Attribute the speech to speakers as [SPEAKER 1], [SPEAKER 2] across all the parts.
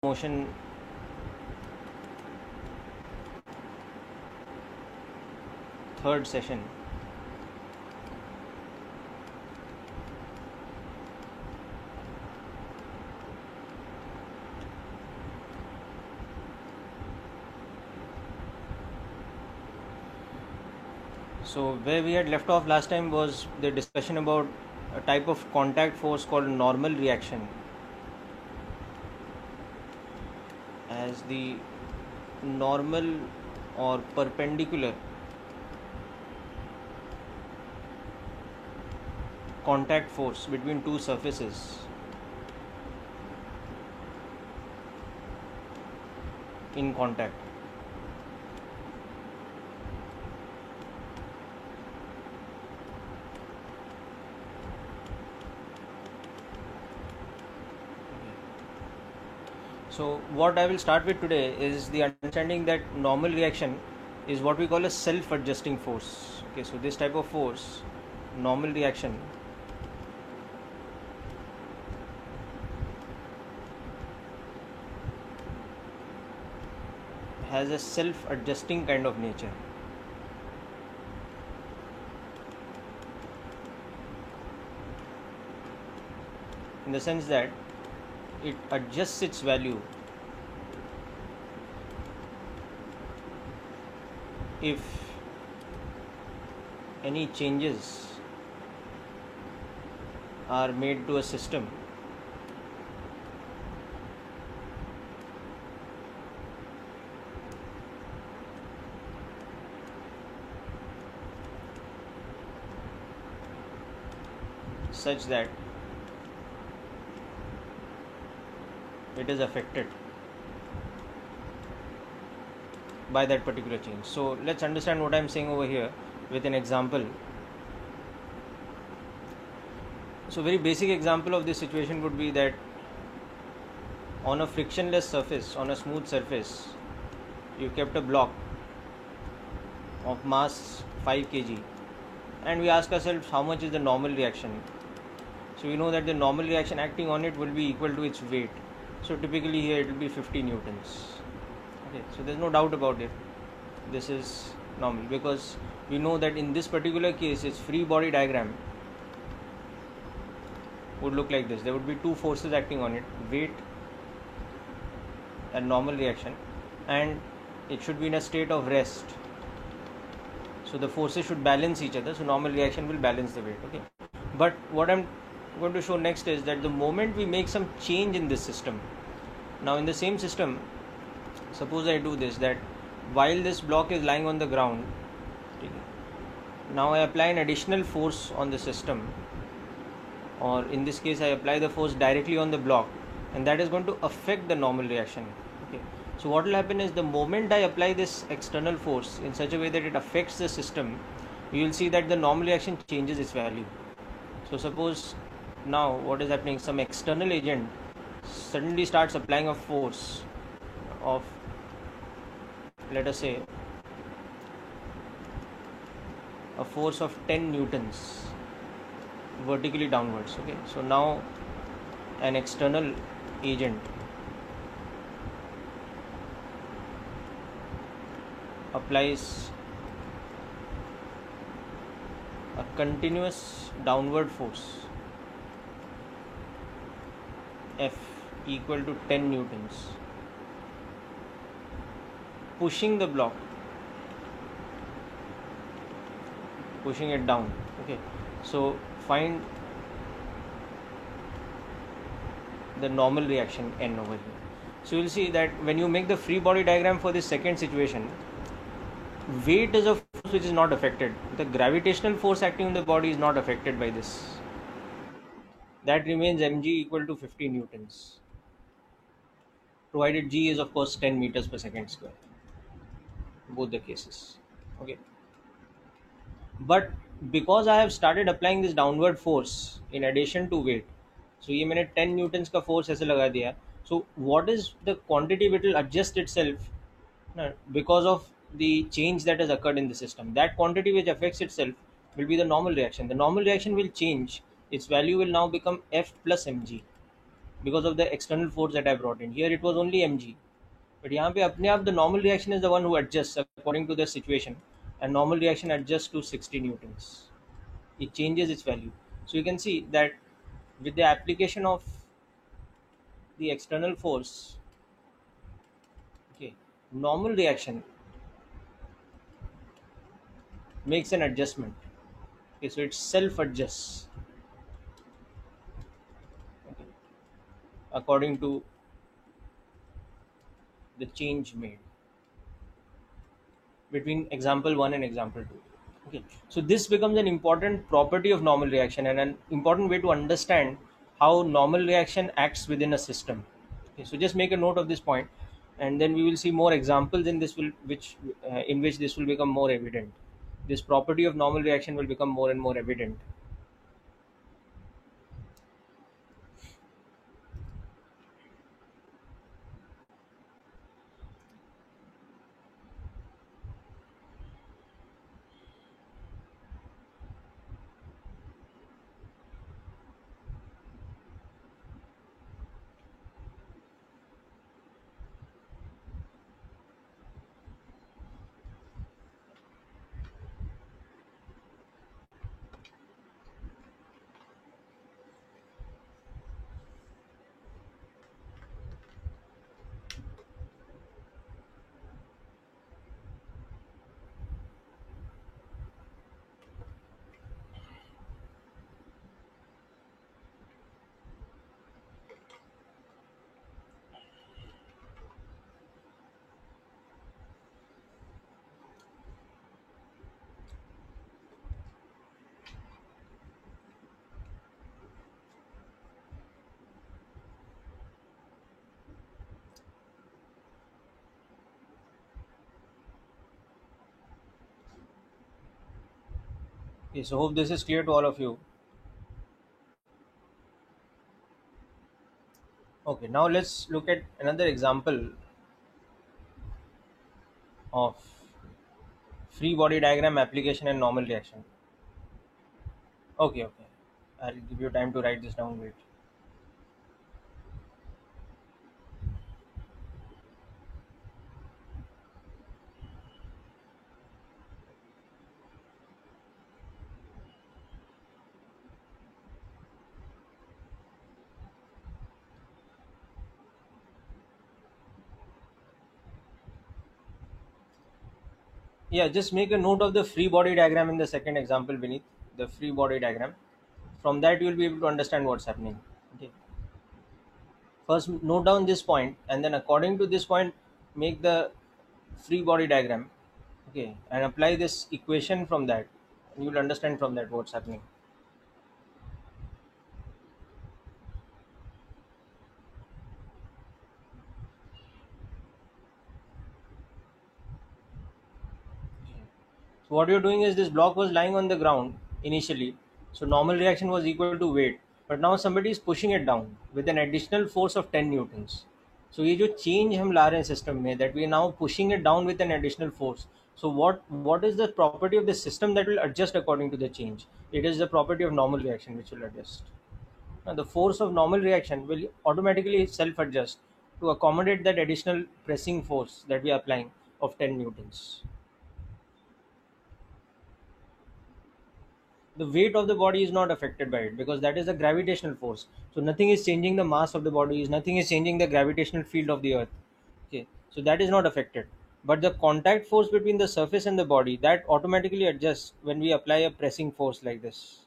[SPEAKER 1] motion third session. So where we had left off last time was the discussion about a type of contact force called normal reaction as the normal or perpendicular contact force between two surfaces in contact. So what I will start with today is the understanding that normal reaction is what we call a self-adjusting force. Okay, so this type of force, normal reaction, has a self-adjusting kind of nature. In the sense that it adjusts its value if any changes are made to a system such that it is affected by that particular change. So let's understand what I'm saying over here with an example. So very basic example of this situation would be that on a frictionless surface, on a smooth surface, you kept a block of mass 5 kg and we ask ourselves how much is the normal reaction. So we know that the normal reaction acting on it will be equal to its weight. So typically here it will be 50 newtons. Okay, so there's no doubt about it. This is normal because we know that in this particular case its free body diagram would look like this. There would be two forces acting on it, weight and normal reaction, and it should be in a state of rest. So the forces should balance each other, so normal reaction will balance the weight. Okay, but what I'm going to show next is that the moment we make some change in this system, now in the same system, suppose I do this, that while this block is lying on the ground, now I apply an additional force on the system, or in this case I apply the force directly on the block, and that is going to affect the normal reaction. Okay, so what will happen is the moment I apply this external force in such a way that it affects the system, you will see that the normal reaction changes its value. So suppose now what is happening, some external agent suddenly starts applying a force of, let us say, a force of 10 newtons vertically downwards. Okay, so now an external agent applies a continuous downward force F equal to 10 newtons, pushing the block, pushing it down. Okay, so find the normal reaction N over here. So you'll see that when you make the free body diagram for this second situation, weight is a force which is not affected. The gravitational force acting on the body is not affected by this. That remains mg equal to 50 newtons, provided g is of course 10 meters per second square, both the cases. Okay, but because I have started applying this downward force in addition to weight, so ये मैंने 10 newtons का force ऐसे लगा दिया, so what is the quantity which will adjust itself because of the change that has occurred in the system? That quantity which affects itself will be the normal reaction. The normal reaction will change, its value will now become F plus mg. because of the external force that I brought in. Here it was only mg, but यहाँ पे अपने आप the normal reaction is the one who adjusts according to the situation, and normal reaction adjusts to 60 newtons. It changes its value. So you can see that with the application of the external force, okay, normal reaction makes an adjustment. Okay, so it self adjusts, okay, according to the change made between example 1 and example 2. Okay, so this becomes an important property of normal reaction and an important way to understand how normal reaction acts within a system. Okay, so just make a note of this point, and then we will see more examples in this will which in which this will become more evident. This property of normal reaction will become more and more evident. Okay, so hope this is clear to all of you. Okay, now let's look at another example of free body diagram application and normal reaction. Okay, okay. I'll give you time to write this down. Wait. Yeah, just make a note of the free body diagram in the second example beneath the free body diagram. From that, you will be able to understand what's happening. Okay. First, note down this point, and then according to this point, make the free body diagram. Okay, and apply this equation from that. You will understand from that what's happening. So what you're doing is this block was lying on the ground initially. So normal reaction was equal to weight. But now somebody is pushing it down with an additional force of 10 newtons. So ये जो change हम ला रहे हैं system में, that we are now pushing it down with an additional force. So what is the property of the system that will adjust according to the change? It is the property of normal reaction which will adjust. Now the force of normal reaction will automatically self adjust to accommodate that additional pressing force that we are applying of 10 newtons. The weight of the body is not affected by it because that is a gravitational force. So nothing is changing the mass of the body, nothing is changing the gravitational field of the earth. Okay, so that is not affected. But the contact force between the surface and the body, that automatically adjusts when we apply a pressing force like this.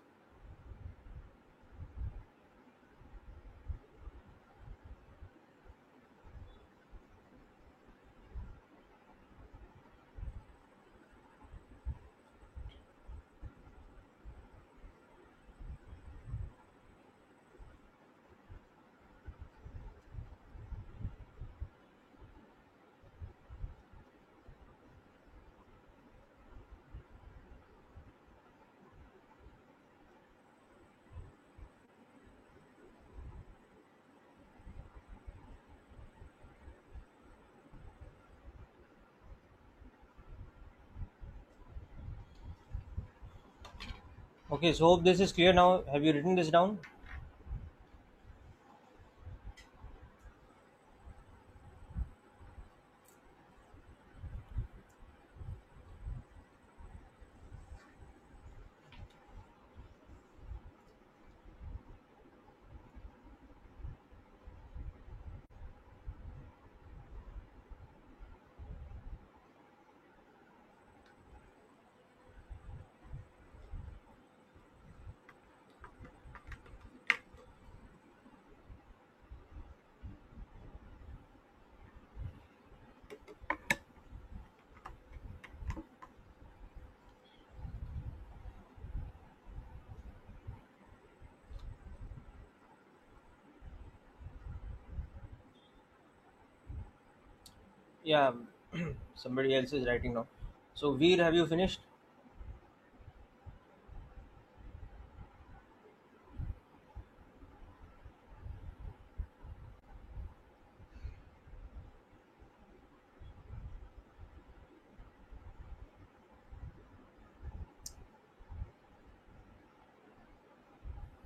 [SPEAKER 1] Okay, so hope this is clear now. Have you written this down? Yeah, somebody else is writing now. So Veer, have you finished?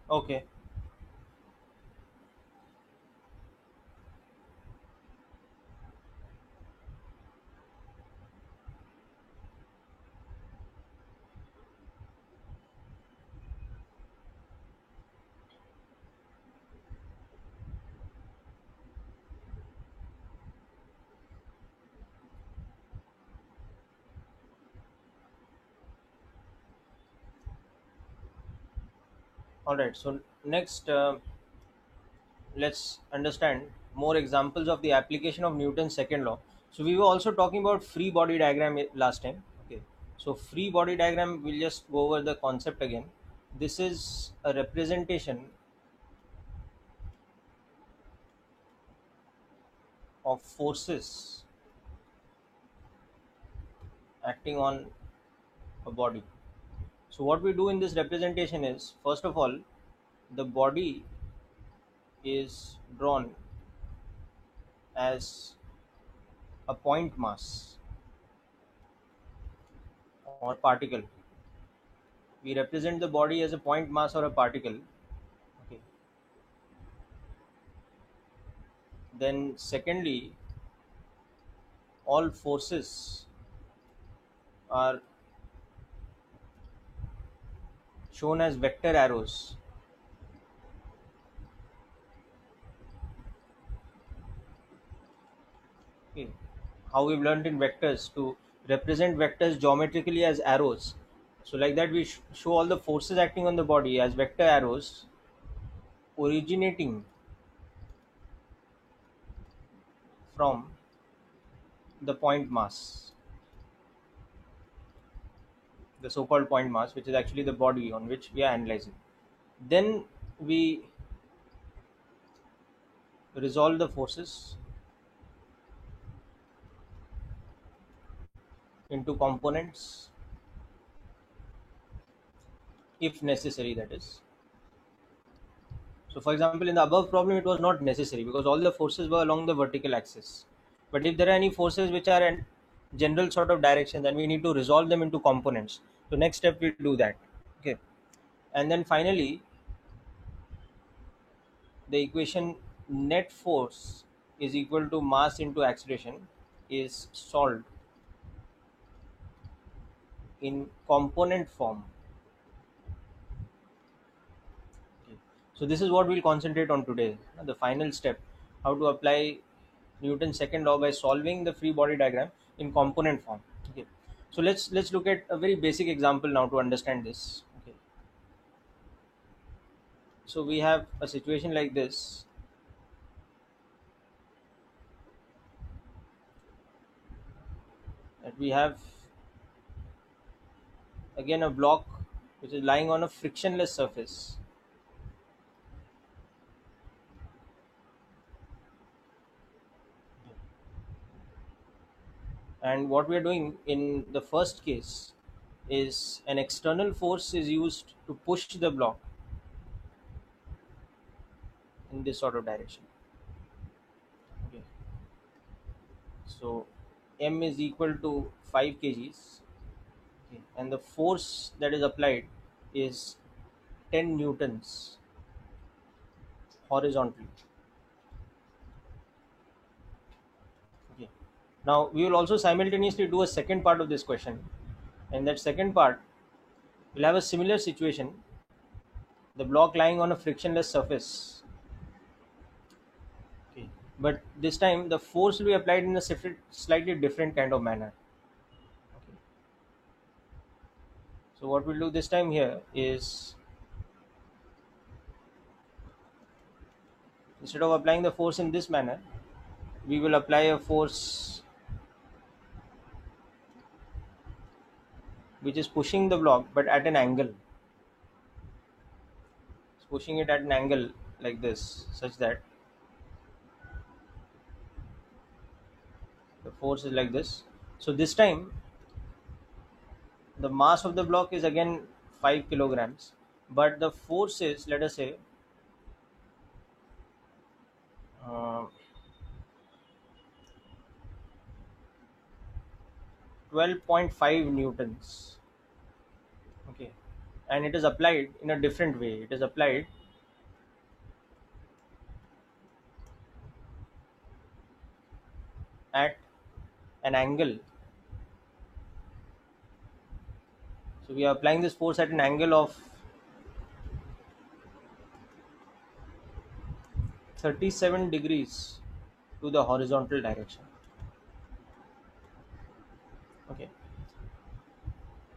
[SPEAKER 1] Okay. All right. So next, let's understand more examples of the application of Newton's second law. So we were also talking about free body diagram last time. Okay. So free body diagram, we'll just go over the concept again. This is a representation of forces acting on a body. So what we do in this representation is, first of all, the body is drawn as a point mass or particle. We represent the body as a point mass or a particle. Okay. Then secondly, all forces are shown as vector arrows. Okay. How we've learned in vectors to represent vectors geometrically as arrows. So like that we show all the forces acting on the body as vector arrows originating from the point mass, the so-called point mass, which is actually the body on which we are analyzing. Then we resolve the forces into components if necessary, that is. So for example, in the above problem it was not necessary because all the forces were along the vertical axis. But if there are any forces which are in general sort of direction, then we need to resolve them into components. So next step we do that. Okay. And then finally the equation net force is equal to mass into acceleration is solved in component form. Okay. So this is what we'll concentrate on today. The final step, how to apply Newton's second law by solving the free body diagram in component form. Okay. So let's look at a very basic example now to understand this. Okay. So we have a situation like this, that we have again a block which is lying on a frictionless surface. And what we are doing in the first case is an external force is used to push the block in this sort of direction. Okay. So M is equal to 5 kgs. Okay. And the force that is applied is 10 newtons horizontally. Okay. Now we will also simultaneously do a second part of this question. And that second part will have a similar situation, the block lying on a frictionless surface. Okay. But this time the force will be applied in a slightly different kind of manner. Okay. So what we'll do this time here is, instead of applying the force in this manner, we will apply a force which is pushing the block but at an angle. It's pushing it at an angle like this, such that The force is like this. So this time the mass of the block is again 5 kilograms, but the force is, let us say, uh, 12.5 newtons. Okay, and it is applied in a different way. It is applied at an angle. So we are applying this force at an angle of 37 degrees to the horizontal direction. Okay,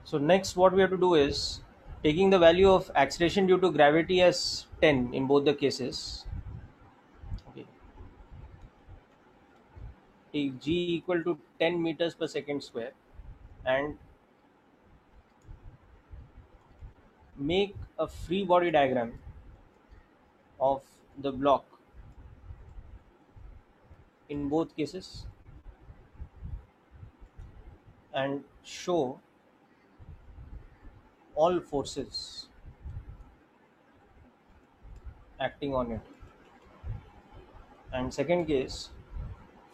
[SPEAKER 1] so next what we have to do is, taking the value of acceleration due to gravity as 10 in both the cases. Okay, take g equal to 10 meters per second square and make a free body diagram of the block in both cases and show all forces acting on it. And second case,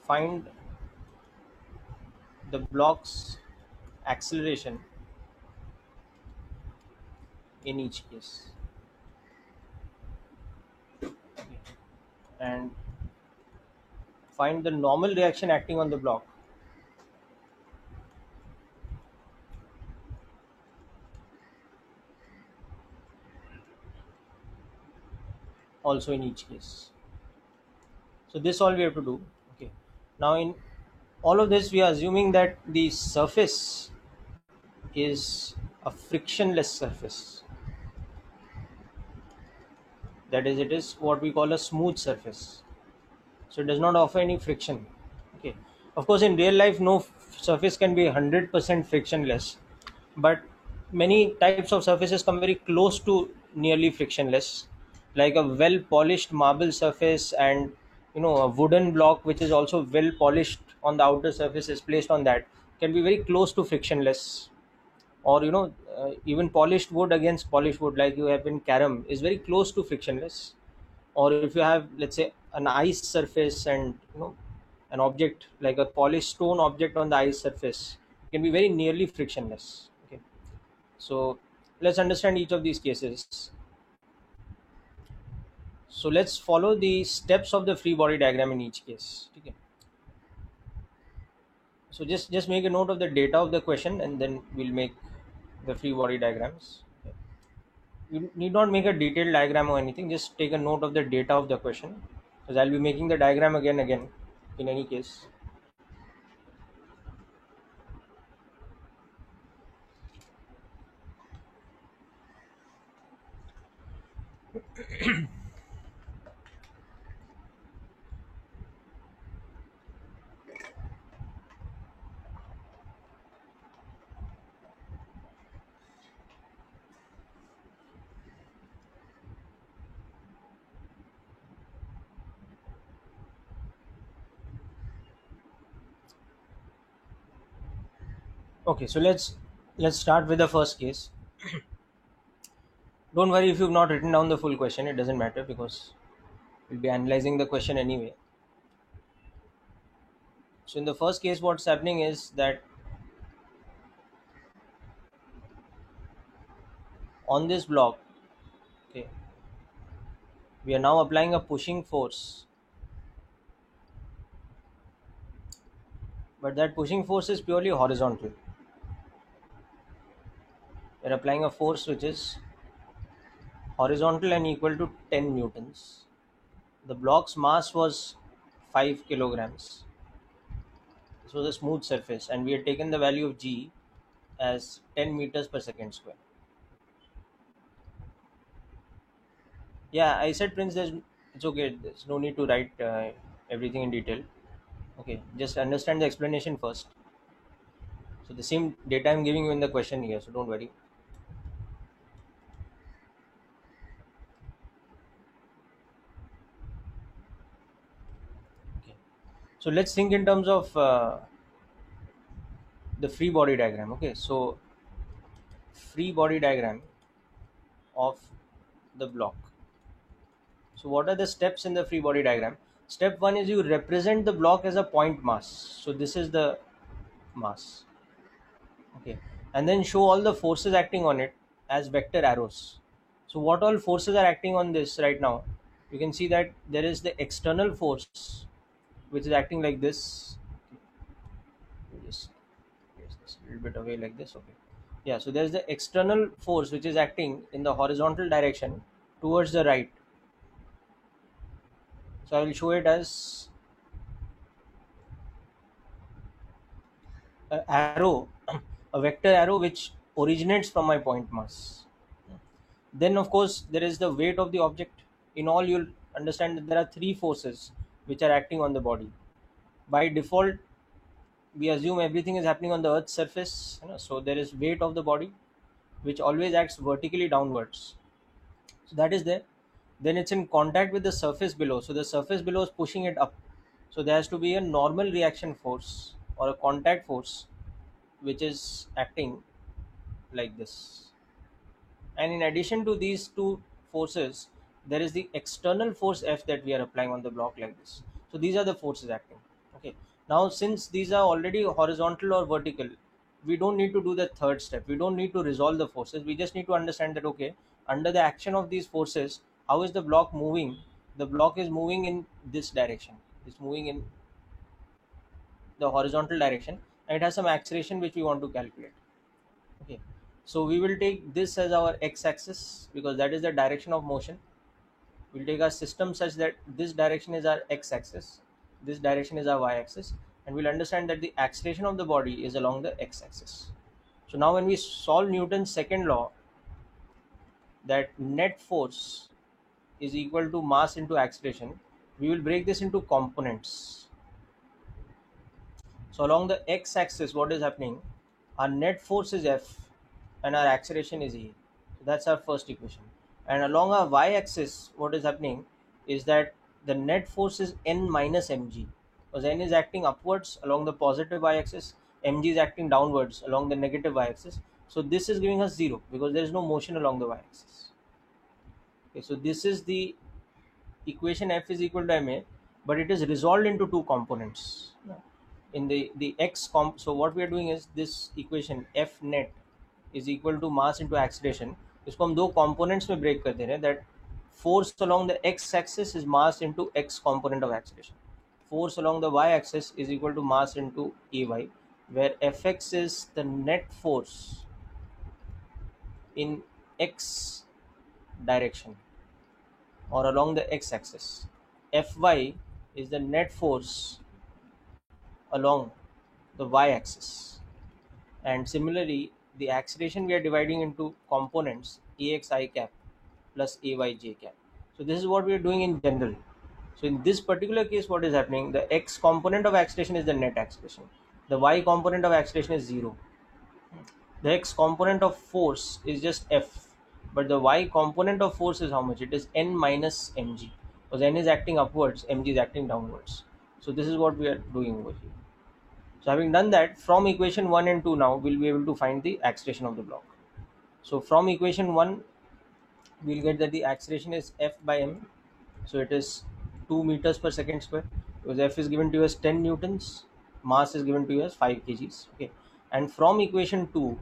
[SPEAKER 1] find the block's acceleration in each case. Okay. And find the normal reaction acting on the block also in each case. So this all we have to do. Okay. Now in all of this we are assuming that the surface is a frictionless surface. That is, it is what we call a smooth surface. So it does not offer any friction. Okay. Of course, in real life, no surface can be 100% frictionless, but many types of surfaces come very close to nearly frictionless, like a well polished marble surface, and a wooden block which is also well polished on the outer surface is placed on that, can be very close to frictionless. Or even polished wood against polished wood, like you have in carom, is very close to frictionless. Or if you have, let's say, an ice surface and an object like a polished stone object on the ice surface, can be very nearly frictionless. Okay, so let's understand each of these cases. So let's follow the steps of the free body diagram in each case. Okay, so just make a note of the data of the question and then we'll make the free body diagrams. Okay. You need not make a detailed diagram or anything, just take a note of the data of the question, because I'll be making the diagram again in any case. Okay, so let's start with the first case. Don't worry if you've not written down the full question, it doesn't matter because we'll be analyzing the question anyway. So in the first case, what's happening is that on this block, okay, we are now applying a pushing force, but that pushing force is purely horizontal. We're applying a force which is horizontal and equal to 10 newtons. The block's mass was 5 kilograms. This was a smooth surface, and we had taken the value of g as 10 meters per second square. Yeah, I said, Prince, it's okay. There's no need to write everything in detail. Okay, just understand the explanation first. So the same data I'm giving you in the question here, so don't worry. Okay. So let's think in terms of the free body diagram. Okay, so free body diagram of the block. So what are the steps in the free body diagram? Step 1 is you represent the block as a point mass. So this is the mass. Okay, and then show all the forces acting on it as vector arrows. So what all forces are acting on this right now? You can see that there is the external force which is acting like this. Just place this a little bit away like this. Okay, yeah, so there's the external force which is acting in the horizontal direction towards the right. So I will show it as a arrow, a vector arrow which originates from my point mass. Then of course there is the weight of the object. In all, you'll understand that there are three forces which are acting on the body. By default, we assume everything is happening on the earth's surface, so there is weight of the body which always acts vertically downwards. So that is there. Then it's in contact with the surface below, so the surface below is pushing it up. So there has to be a normal reaction force or a contact force which is acting like this. And in addition to these two forces, there is the external force F that we are applying on the block like this. So these are the forces acting. Okay, now since these are already horizontal or vertical, we don't need to do the third step. We don't need to resolve the forces. We just need to understand that, okay, under the action of these forces, how is the block moving? The block is moving in this direction. It's moving in the horizontal direction, and it has some acceleration which we want to calculate. Okay, so we will take this as our x-axis because that is the direction of motion. We'll take our system such that this direction is our x-axis, this direction is our y-axis, and we'll understand that the acceleration of the body is along the x-axis. So now when we solve Newton's second law, that net force is equal to mass into acceleration, we will break this into components. So along the x-axis, what is happening? Our net force is F and our acceleration is E. So that's our first equation. And along our y-axis, what is happening is that the net force is N minus mg. Because N is acting upwards along the positive y-axis, mg is acting downwards along the negative y-axis. So this is giving us 0 because there is no motion along the y-axis. Okay, so this is the equation F is equal to ma, but it is resolved into two components. In the x comp, so what we are doing is this equation F net is equal to mass into acceleration. इसको हम दो components में break कर दे रहे हैं, that force along the x axis is mass into x component of acceleration. Force along the y axis is equal to mass into ay, where Fx is the net force in x direction or along the x axis. Fy is the net force along the y axis. And similarly, the acceleration we are dividing into components ax I cap plus ay j cap. So this is what we are doing in general. So in this particular case, what is happening? The x component of acceleration is the net acceleration. The y component of acceleration is 0. The x component of force is just F, but the y component of force is how much? It is N minus mg, because N is acting upwards, mg is acting downwards. So this is what we are doing over here. So having done that, from equation 1 and 2 now, we'll be able to find the acceleration of the block. So from equation 1, we'll get that the acceleration is F by m. So it is 2 meters per second square, because F is given to you as 10 newtons, mass is given to you as 5 kgs. Okay, and from equation 2,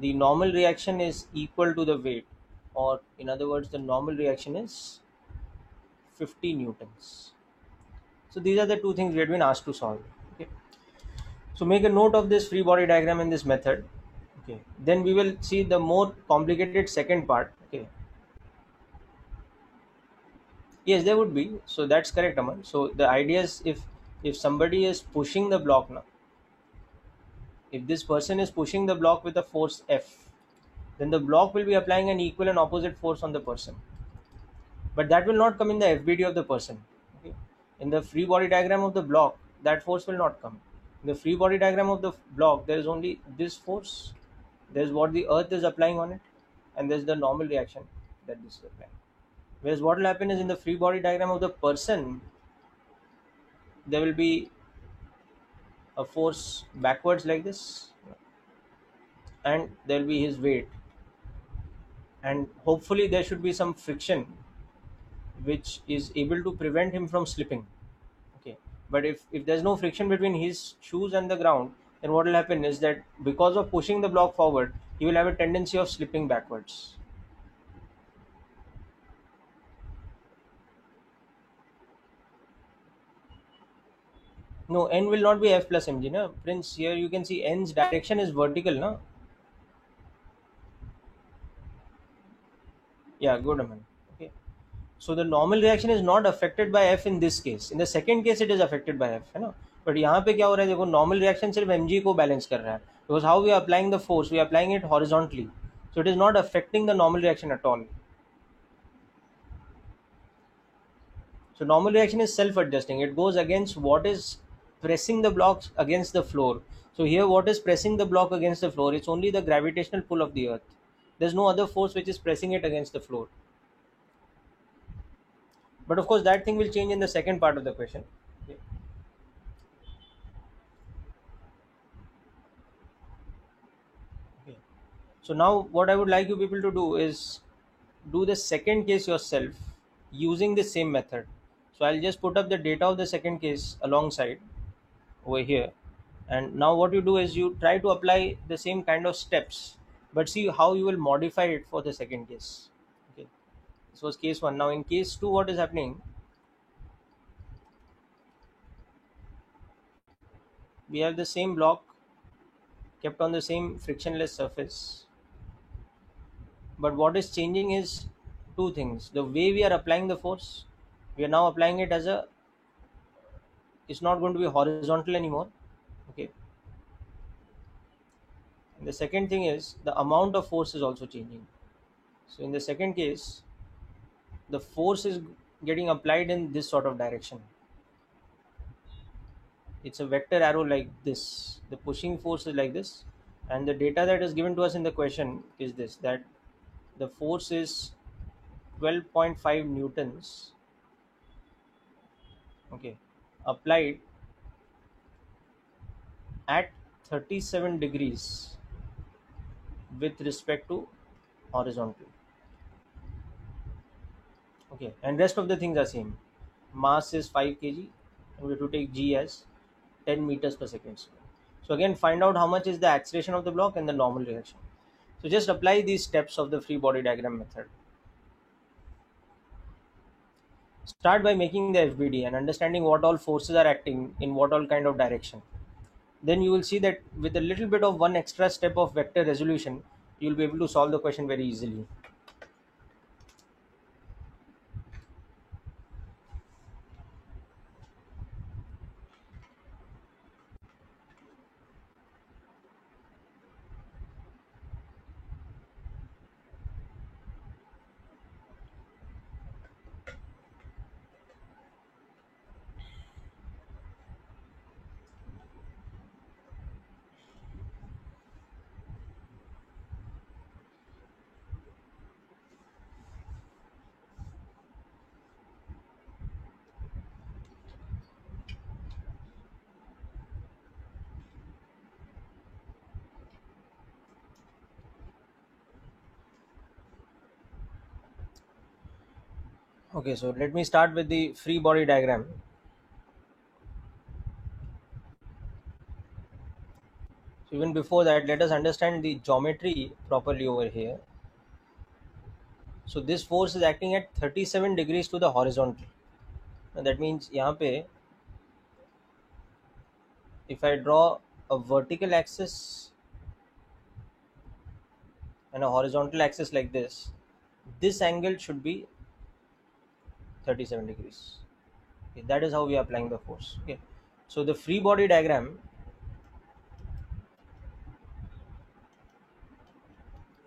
[SPEAKER 1] the normal reaction is equal to the weight, or in other words, the normal reaction is 50 newtons. So these are the two things we have been asked to solve. Okay, so make a note of this free body diagram in this method. Okay, then we will see the more complicated second part. Okay, yes, there would be. So that's correct, Aman. So the idea is, if somebody is pushing the block now, if this person is pushing the block with a force F, then the block will be applying an equal and opposite force on the person, but that will not come in the FBD of the person. Okay, in the free body diagram of the block, that force will not come. In the free body diagram of the block, there is only this force, there's what the earth is applying on it, and there's the normal reaction that this is applying. Whereas what will happen is, in the free body diagram of the person, there will be a force backwards like this, and there will be his weight, and hopefully there should be some friction which is able to prevent him from slipping. Okay, but if there's no friction between his shoes and the ground, then what will happen is that because of pushing the block forward, he will have a tendency of slipping backwards. No, n will not be f plus mg, na Prince. Here you can see n's direction is vertical, na. Yeah, good, man. Okay, so the normal reaction is not affected by f in this case. In the second case it is affected by f, है ना. But यहाँ पे क्या हो रहा है, देखो normal reaction सिर्फ mg को balance कर रहा है, because how we are applying the force, we are applying it horizontally, so it is not affecting the normal reaction at all. So normal reaction is self-adjusting. It goes against what is pressing the blocks against the floor. So here what is pressing the block against the floor? It's only the gravitational pull of the earth. There's no other force which is pressing it against the floor. But of course that thing will change in the second part of the question. Okay. Okay. So now what I would like you people to do is do the second case yourself using the same method. So I'll just put up the data of the second case alongside over here, and now what you do is you try to apply the same kind of steps, but see how you will modify it for the second case. Okay, this was case 1. Now in case 2, what is happening, we have the same block kept on the same frictionless surface, but what is changing is two things. The way we are applying the force, we are now applying it as a, it's not going to be horizontal anymore. Okay, and the second thing is the amount of force is also changing. So in the second case, the force is getting applied in this sort of direction. It's a vector arrow like this. The pushing force is like this, and the data that is given to us in the question is this, that the force is 12.5 newtons, okay, applied at 37 degrees with respect to horizontal. Okay, and rest of the things are same. Mass is 5 kg, and we have to take g as 10 meters per second square. So again, find out how much is the acceleration of the block and the normal reaction. So just apply these steps of the free body diagram method. Start by making the FBD and understanding what all forces are acting in what all kind of direction. Then you will see that with a little bit of one extra step of vector resolution, you will be able to solve the question very easily. Okay, so let me start with the free body diagram. So even before that, let us understand the geometry properly over here. So this force is acting at 37 degrees to the horizontal. Now that means यहाँ पे, if I draw a vertical axis and a horizontal axis like this angle should be 37 degrees. Okay, that is how we are applying the force. Okay, so the free body diagram,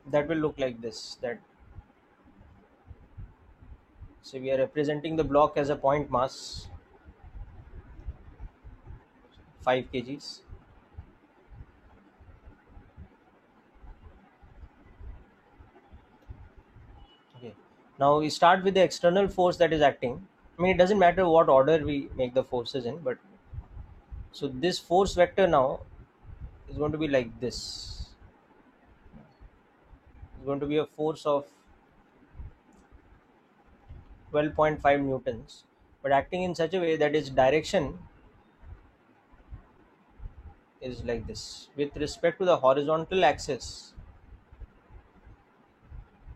[SPEAKER 1] that will look like this. That, so we are representing the block as a point mass 5 kgs. Okay, now we start with the external force that is acting. I mean, it doesn't matter what order we make the forces in, but So this force vector now is going to be like this. It's going to be a force of 12.5 newtons, but acting in such a way that its direction is like this. With respect to the horizontal axis,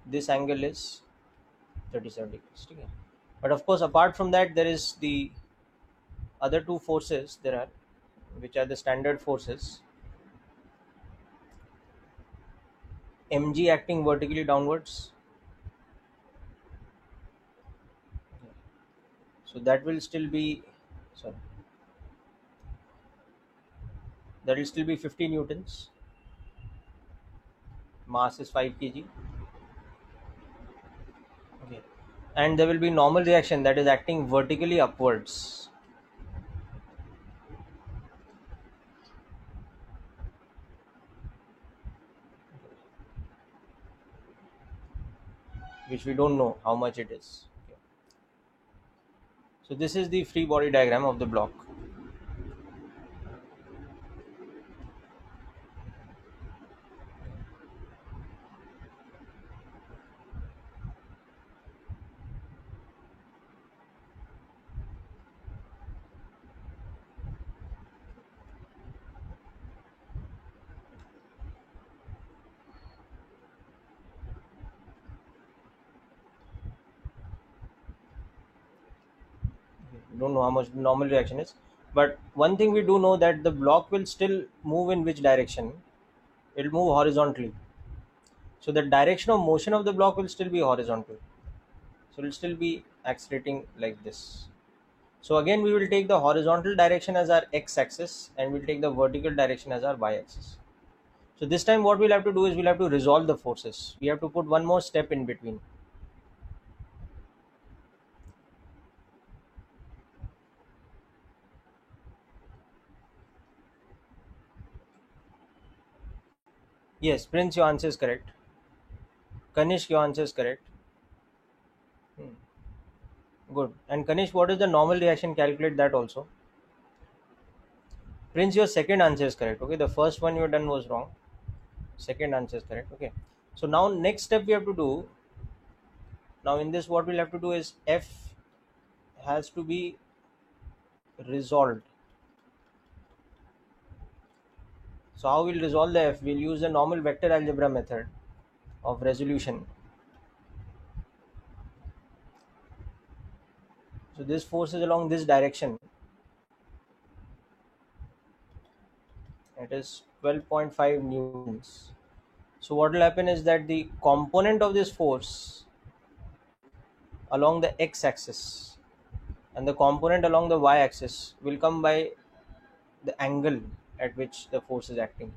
[SPEAKER 1] this angle is 37 degrees. Okay? But of course, apart from that, there is the other two forces there are, which are the standard forces. Mg acting vertically downwards, so that will still be, sorry, that will still be 50 newtons. Mass is 5 kg. Okay, and there will be normal reaction that is acting vertically upwards. Which we don't know how much it is. Okay. So this is the free body diagram of the block. We don't know how much the normal reaction is, but one thing we do know that the block will still move in which direction? It will move horizontally. So the direction of motion of the block will still be horizontal. So it will still be accelerating like this. So again, we will take the horizontal direction as our x-axis, and we'll take the vertical direction as our y-axis. So this time what we'll have to do is we'll have to resolve the forces. We have to put one more step in between. Yes, Prince, your answer is correct. Kanish, your answer is correct. Hmm. Good. And Kanish, what is the normal reaction? Calculate that also. Prince, your second answer is correct. Okay, the first one you done was wrong. Second answer is correct. Okay. So now next step we have to do. Now in this, what we'll have to do is F has to be resolved. So how we'll resolve the F? We'll use the normal vector algebra method of resolution. So this force is along this direction. It is 12.5 newtons. So what will happen is that the component of this force along the x-axis and the component along the y-axis will come by the angle at which the force is acting.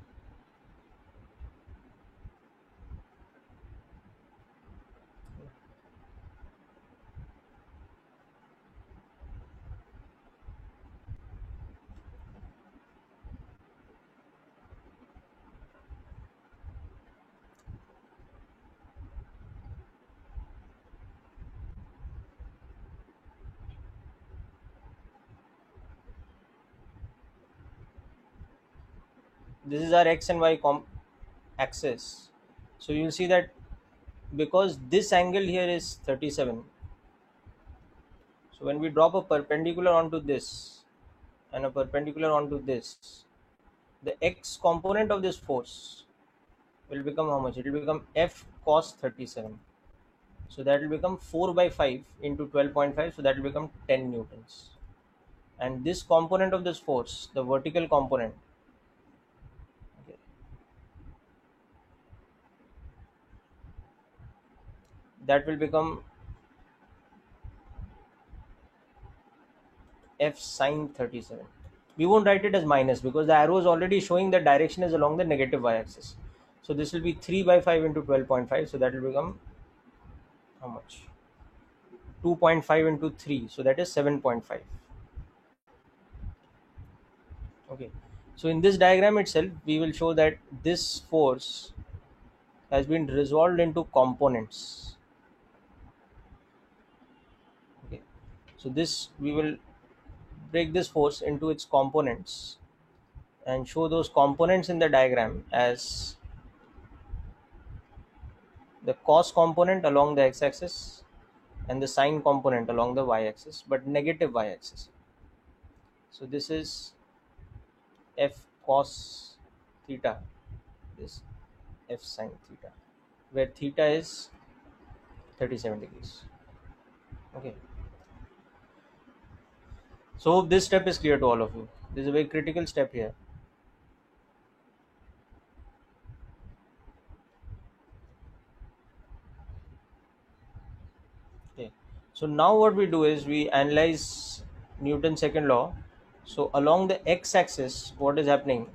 [SPEAKER 1] This is our x and y axis. So you'll see that because this angle here is 37, so when we drop a perpendicular onto this and a perpendicular onto this, the x component of this force will become how much? It will become F cos 37. So that will become 4 by 5 into 12.5. So that will become 10 newtons. And this component of this force, the vertical component, okay, that will become F sine 37. We won't write it as minus because the arrow is already showing the direction is along the negative y-axis. So this will be 3 by 5 into 12.5. So that will become how much? 2.5 into 3. So that is 7.5. Okay. So in this diagram itself, we will show that this force has been resolved into components. Okay. So this we will break this force into its components and show those components in the diagram as the cos component along the x-axis and the sine component along the y-axis, but negative y-axis. So this is f cos theta, this f sine theta, where theta is 37 degrees. Okay. So hope this step is clear to all of you. This is a very critical step here. Okay. So now what we do is we analyze Newton's second law. So along the x-axis, what is happening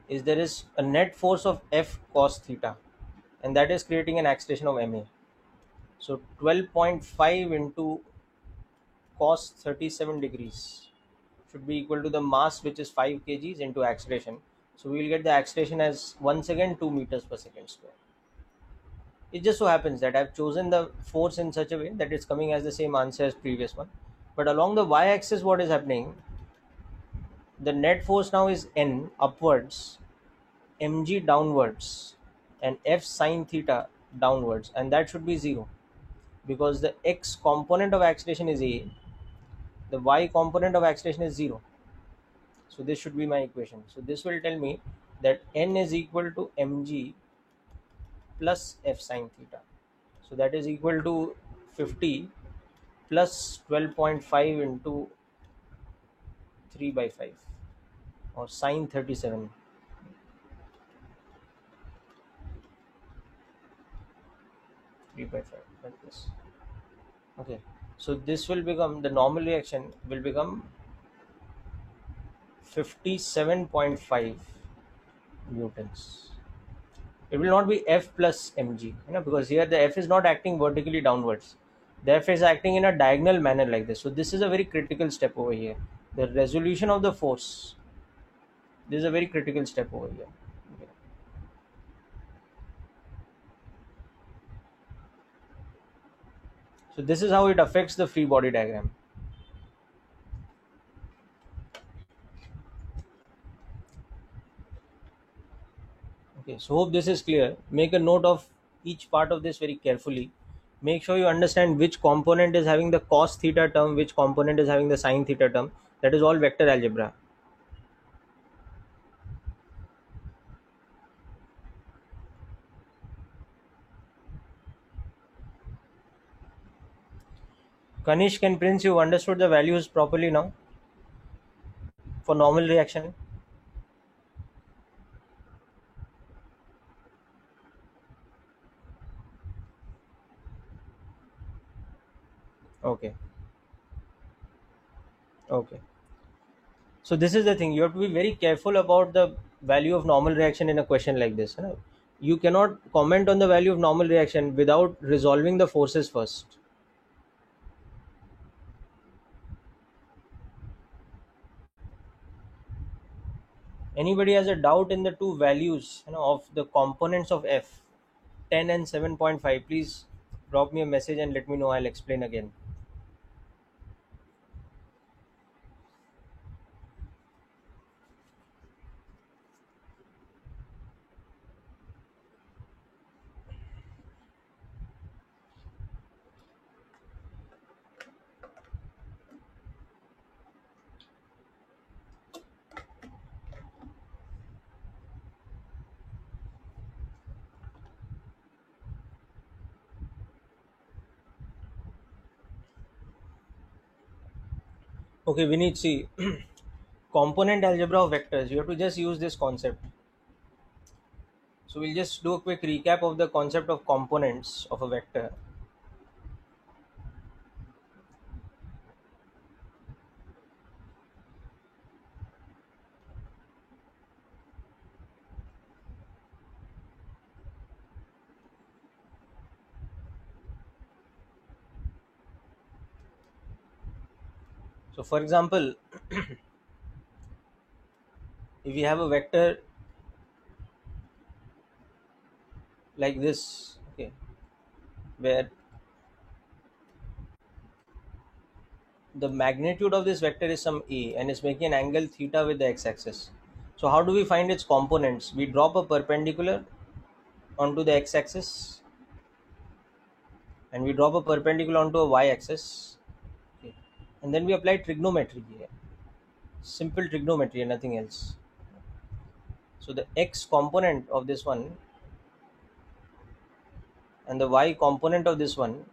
[SPEAKER 1] is there is a net force of F cos theta, and that is creating an acceleration of ma. So 12.5 into cos 37 degrees should be equal to the mass, which is 5 kgs, into acceleration. So we will get the acceleration as once again 2 meters per second square. It just so happens that I've chosen the force in such a way that it's coming as the same answer as previous one. But along the y-axis, what is happening? The net force now is n upwards, mg downwards, and f sine theta downwards, and that should be 0 because the x component of acceleration is a, the y component of acceleration is 0. So this should be my equation. So this will tell me that n is equal to mg plus f sine theta. So that is equal to 50 plus 12.5 into 3 by 5, or sine 37, 3 by 5, like this. Okay, so this will become, the normal reaction will become 57.5 newtons. It will not be F plus mg, because here the F is not acting vertically downwards. The F is acting in a diagonal manner like this. So this is a very critical step over here. The resolution of the force. This is a very critical step over here. Okay. So this is how it affects the free body diagram. Okay, so hope this is clear. Make a note of each part of this very carefully. Make sure you understand which component is having the cos theta term, which component is having the sine theta term. That is all vector algebra. Kanishk and Prince, you understood the values properly now for normal reaction? Okay. Okay. So this is the thing. You have to be very careful about the value of normal reaction in a question like this. You cannot comment on the value of normal reaction without resolving the forces first. Anybody has a doubt in the two values, of the components of F, 10 and 7.5, please drop me a message and let me know. I'll explain again. Okay, we need, see, component algebra of vectors. You have to just use this concept. So we'll just do a quick recap of the concept of components of a vector. So for example, if we have a vector like this, okay, where the magnitude of this vector is some a and it's making an angle theta with the x-axis. So how do we find its components? We drop a perpendicular onto the x-axis and we drop a perpendicular onto a y-axis. Okay. And then we apply trigonometry here. Simple trigonometry and nothing else. So the x component of this one and the y component of this one,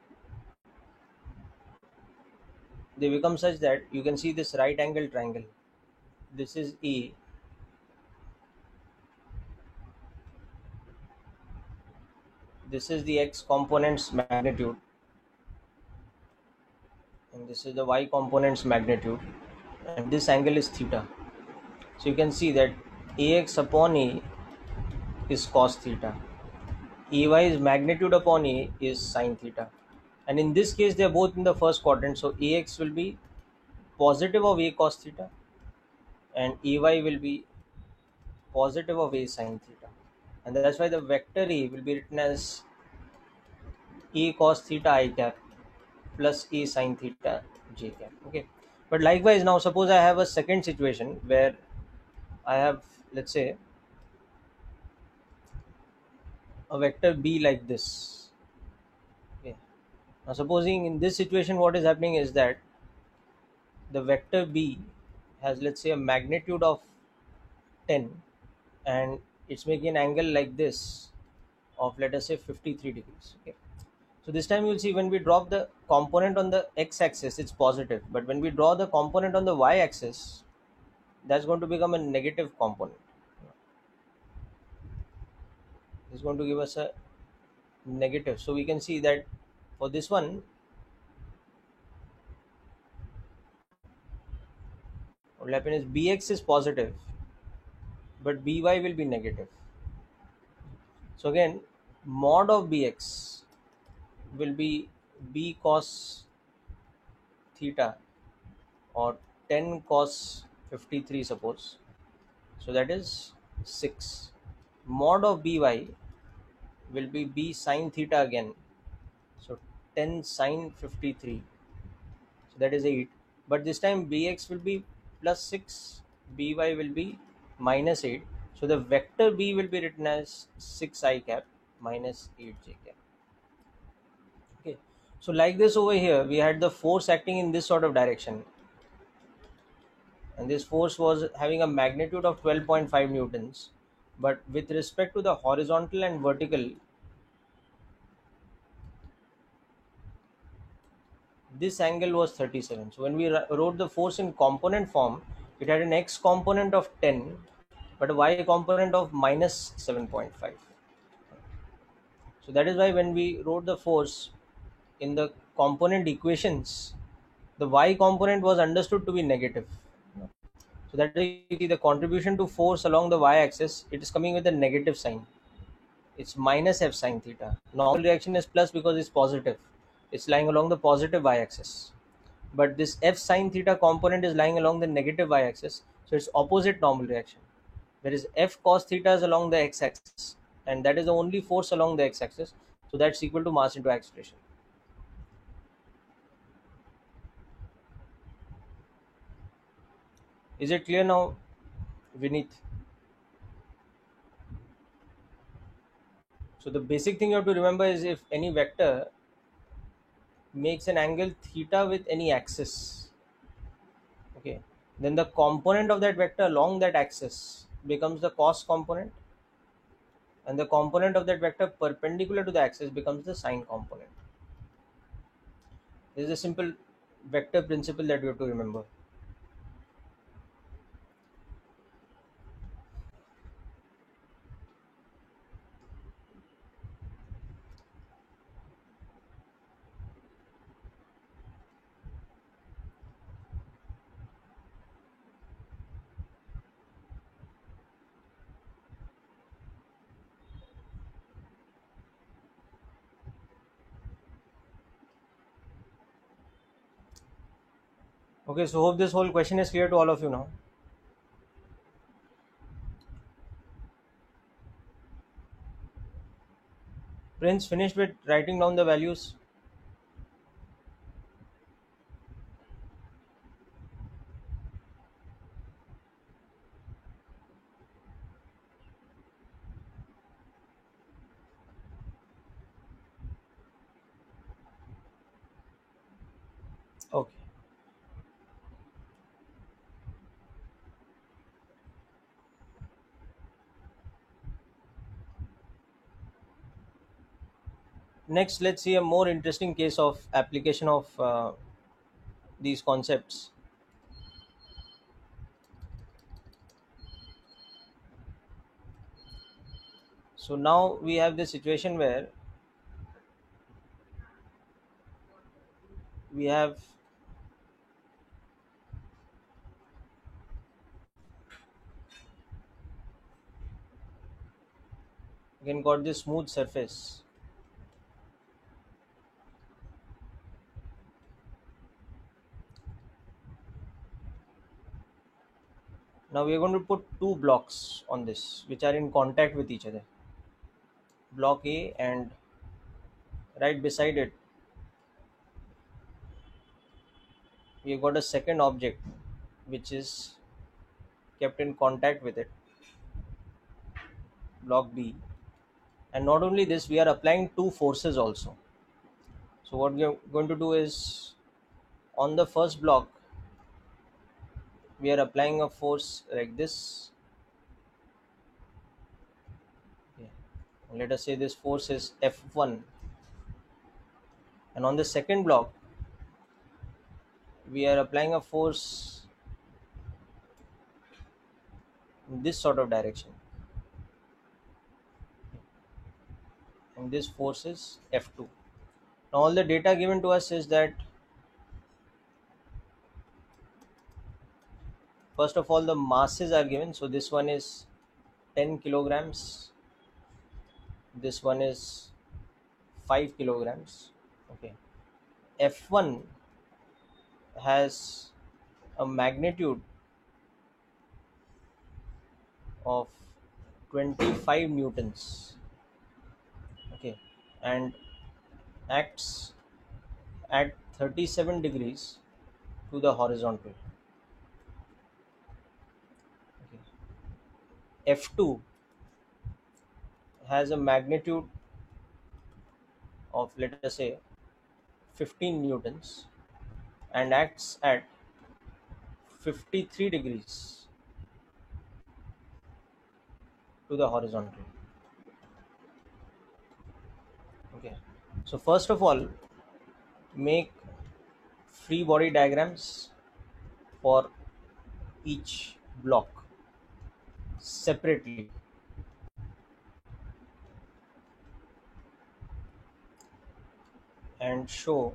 [SPEAKER 1] they become such that you can see this right angle triangle. This is E. This is the x component's magnitude and this is the y component's magnitude, and this angle is theta. So you can see that ax upon a is cos theta, ay's magnitude upon a is sin theta, and in this case they are both in the first quadrant, so ax will be positive of a cos theta and ay will be positive of a sin theta, and that's why the vector a will be written as a cos theta I cap plus a sin theta j cap. Okay, but likewise, now suppose I have a second situation where I have, let's say, a vector b like this. Okay, now supposing in this situation what is happening is that the vector b has, let's say, a magnitude of 10 and it's making an angle like this of, let us say, 53 degrees. Okay, so this time you'll see when we drop the component on the x-axis it's positive, but when we draw the component on the y-axis, that's going to become a negative component. It's going to give us a negative. So we can see that for this one, what will happen is bx is positive, but by will be negative. So again, mod of bx will be b cos theta or 10 cos 53, suppose. So that is 6. Mod of by will be b sin theta again. So 10 sin 53. So that is 8. But this time bx will be plus 6, by will be minus 8. So the vector b will be written as 6i cap minus 8j cap. Okay. So like this over here, we had the force acting in this sort of direction. And this force was having a magnitude of 12.5 newtons. But with respect to the horizontal and vertical, this angle was 37. So when we wrote the force in component form, it had an x component of 10 but a y component of minus 7.5. So that is why when we wrote the force in the component equations, the y component was understood to be negative. So that is the contribution to force along the y-axis, it is coming with a negative sign. It's minus f sine theta. Normal reaction is plus because it's positive. It's lying along the positive y-axis. But this f sine theta component is lying along the negative y-axis, so it's opposite normal reaction. Whereas f cos theta is along the x-axis, and that is the only force along the x-axis, so that's equal to mass into acceleration. Is it clear now, Vineet? So the basic thing you have to remember is if any vector makes an angle theta with any axis, okay, then the component of that vector along that axis becomes the cos component, and the component of that vector perpendicular to the axis becomes the sine component. This is a simple vector principle that you have to remember. Okay, so hope this whole question is clear to all of you now. Prince, finished with writing down the values? Okay. Next, let's see a more interesting case of application of these concepts. So now we have this situation where we have again got this smooth surface. Now we are going to put two blocks on this which are in contact with each other. Block A, and right beside it we have got a second object which is kept in contact with it, block B. And not only this, we are applying two forces also. So what we are going to do is, on the first block we are applying a force like this. Okay. Let us say this force is F1, and on the second block we are applying a force in this sort of direction, and this force is F2. Now all the data given to us is that, first of all, the masses are given. So this one is 10 kilograms, this one is 5 kilograms. Okay. F1 has a magnitude of 25 newtons. Okay. And acts at 37 degrees to the horizontal. Okay. F2 has a magnitude of, let us say, 15 newtons and acts at 53 degrees to the horizontal. Okay. So first of all, make free body diagrams for each block separately, and show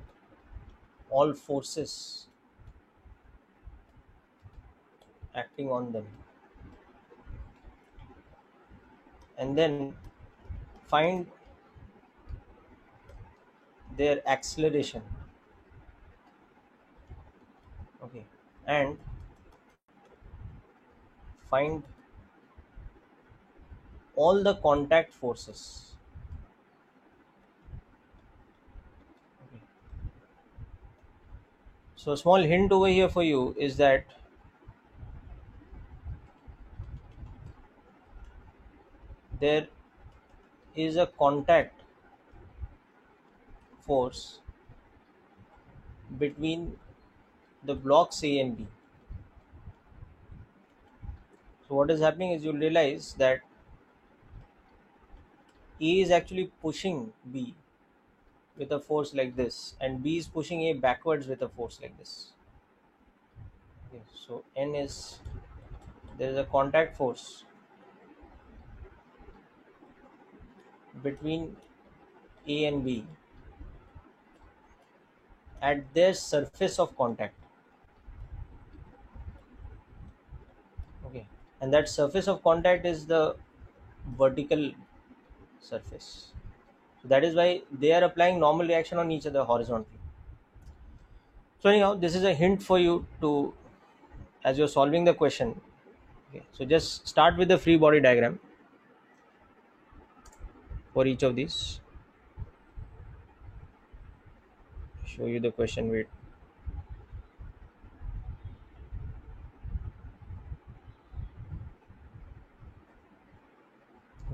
[SPEAKER 1] all forces acting on them, and then find their acceleration. Okay. And find all the contact forces. Okay. So a small hint over here for you is that there is a contact force between the blocks A and B. So what is happening is, you'll realize that A is actually pushing B with a force like this, and B is pushing A backwards with a force like this. Okay, so N is, there is a contact force between A and B at their surface of contact. Okay, and that surface of contact is the vertical surface. So that is why they are applying normal reaction on each other horizontally. So anyhow, this is a hint for you to, as you're solving the question. Okay, so just start with the free body diagram for each of these. Show you the question. Wait.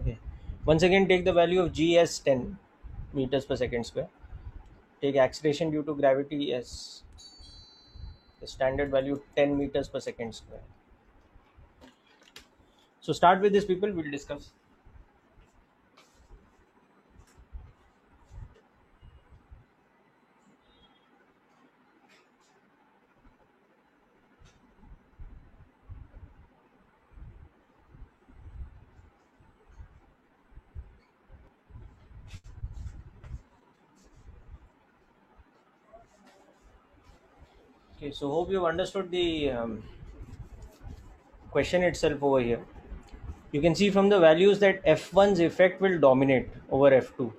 [SPEAKER 1] Okay. Once again, take the value of g as 10 meters per second square. Take acceleration due to gravity as the standard value 10 meters per second square. So start with this, people, we'll discuss. Okay, so hope you've understood the question itself over here. You can see from the values that F1's effect will dominate over F2.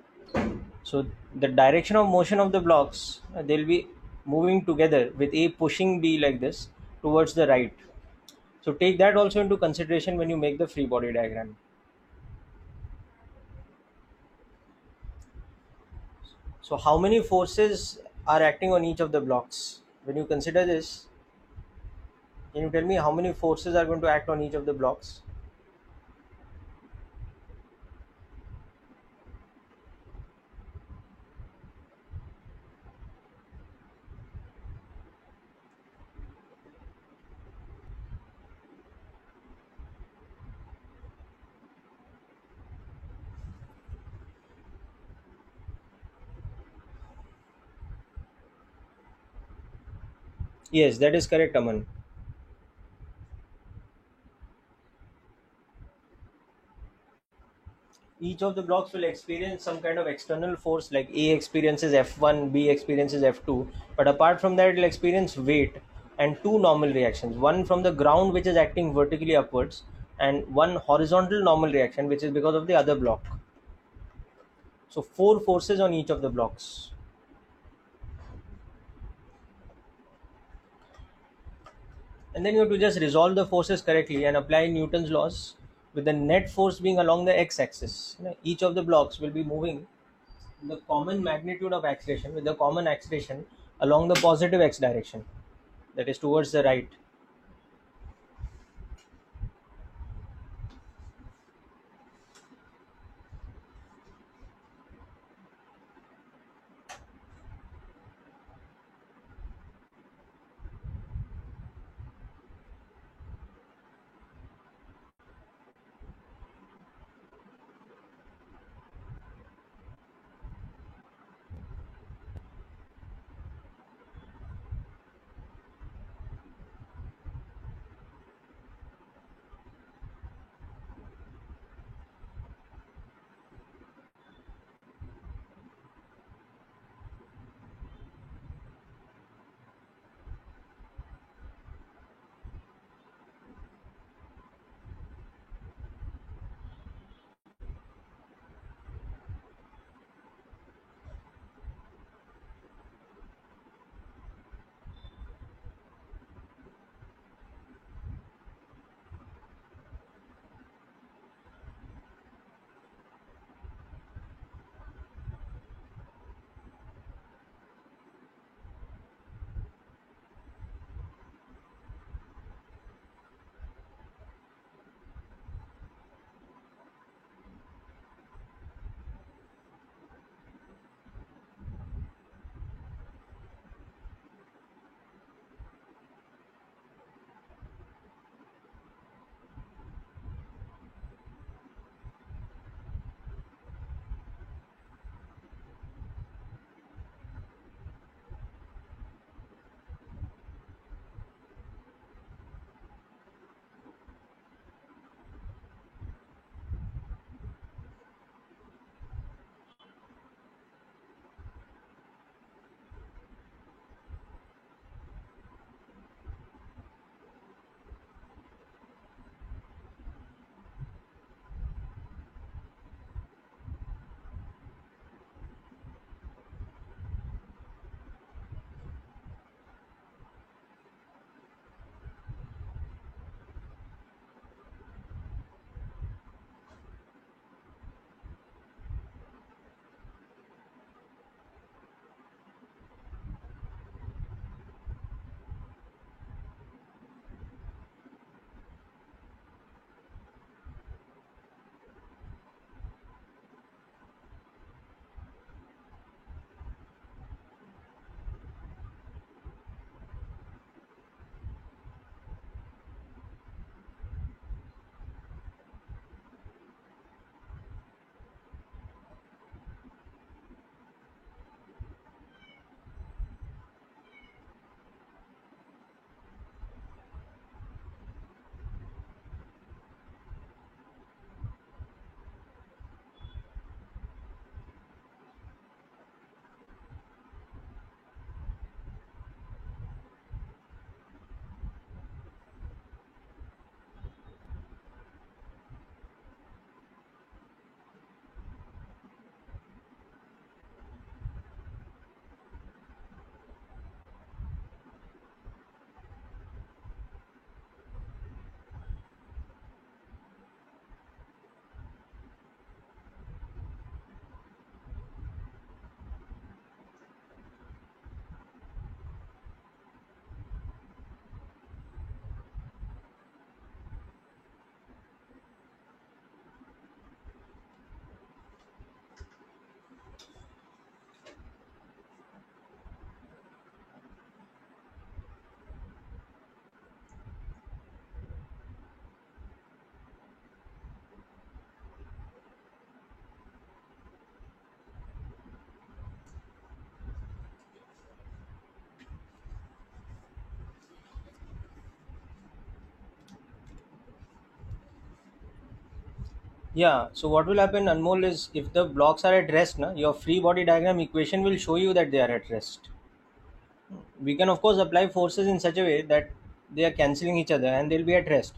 [SPEAKER 1] So the direction of motion of the blocks, they'll be moving together with A pushing B like this towards the right. So take that also into consideration when you make the free body diagram. So how many forces are acting on each of the blocks? When you consider this, can you tell me how many forces are going to act on each of the blocks? Yes, that is correct, Aman. Each of the blocks will experience some kind of external force, like A experiences F1, B experiences F2, but apart from that, it will experience weight and two normal reactions, one from the ground which is acting vertically upwards, and one horizontal normal reaction which is because of the other block. So four forces on each of the blocks. And then you have to just resolve the forces correctly and apply Newton's laws, with the net force being along the x-axis. Each of the blocks will be moving the common magnitude of acceleration with the common acceleration along the positive x direction, that is towards the right. Yeah, so what will happen, Anmol, is if the blocks are at rest, na, your free body diagram equation will show you that they are at rest. We can, of course, apply forces in such a way that they are cancelling each other and they'll be at rest.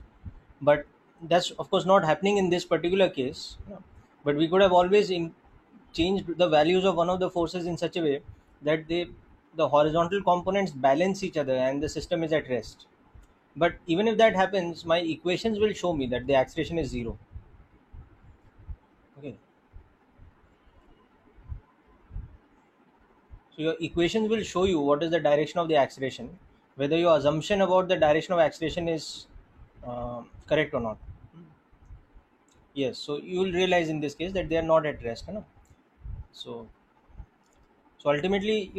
[SPEAKER 1] But that's, of course, not happening in this particular case. But we could have always changed the values of one of the forces in such a way that the horizontal components balance each other and the system is at rest. But even if that happens, my equations will show me that the acceleration is zero. Okay. So your equations will show you what is the direction of the acceleration, whether your assumption about the direction of acceleration is correct or not. Yes, so you will realize in this case that they are not at rest. So, so ultimately,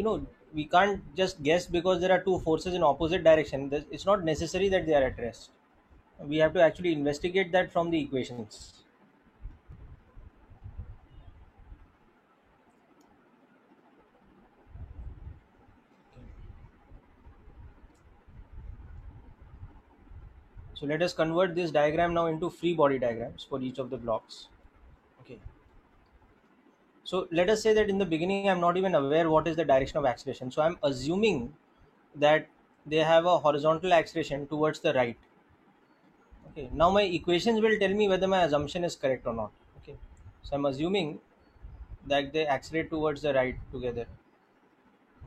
[SPEAKER 1] we can't just guess because there are two forces in opposite direction. It's not necessary that they are at rest. We have to actually investigate that from the equations. So let us convert this diagram now into free body diagrams for each of the blocks. Okay. So let us say that in the beginning I'm not even aware what is the direction of acceleration. So I'm assuming that they have a horizontal acceleration towards the right. Okay. Now my equations will tell me whether my assumption is correct or not. Okay. So I'm assuming that they accelerate towards the right together.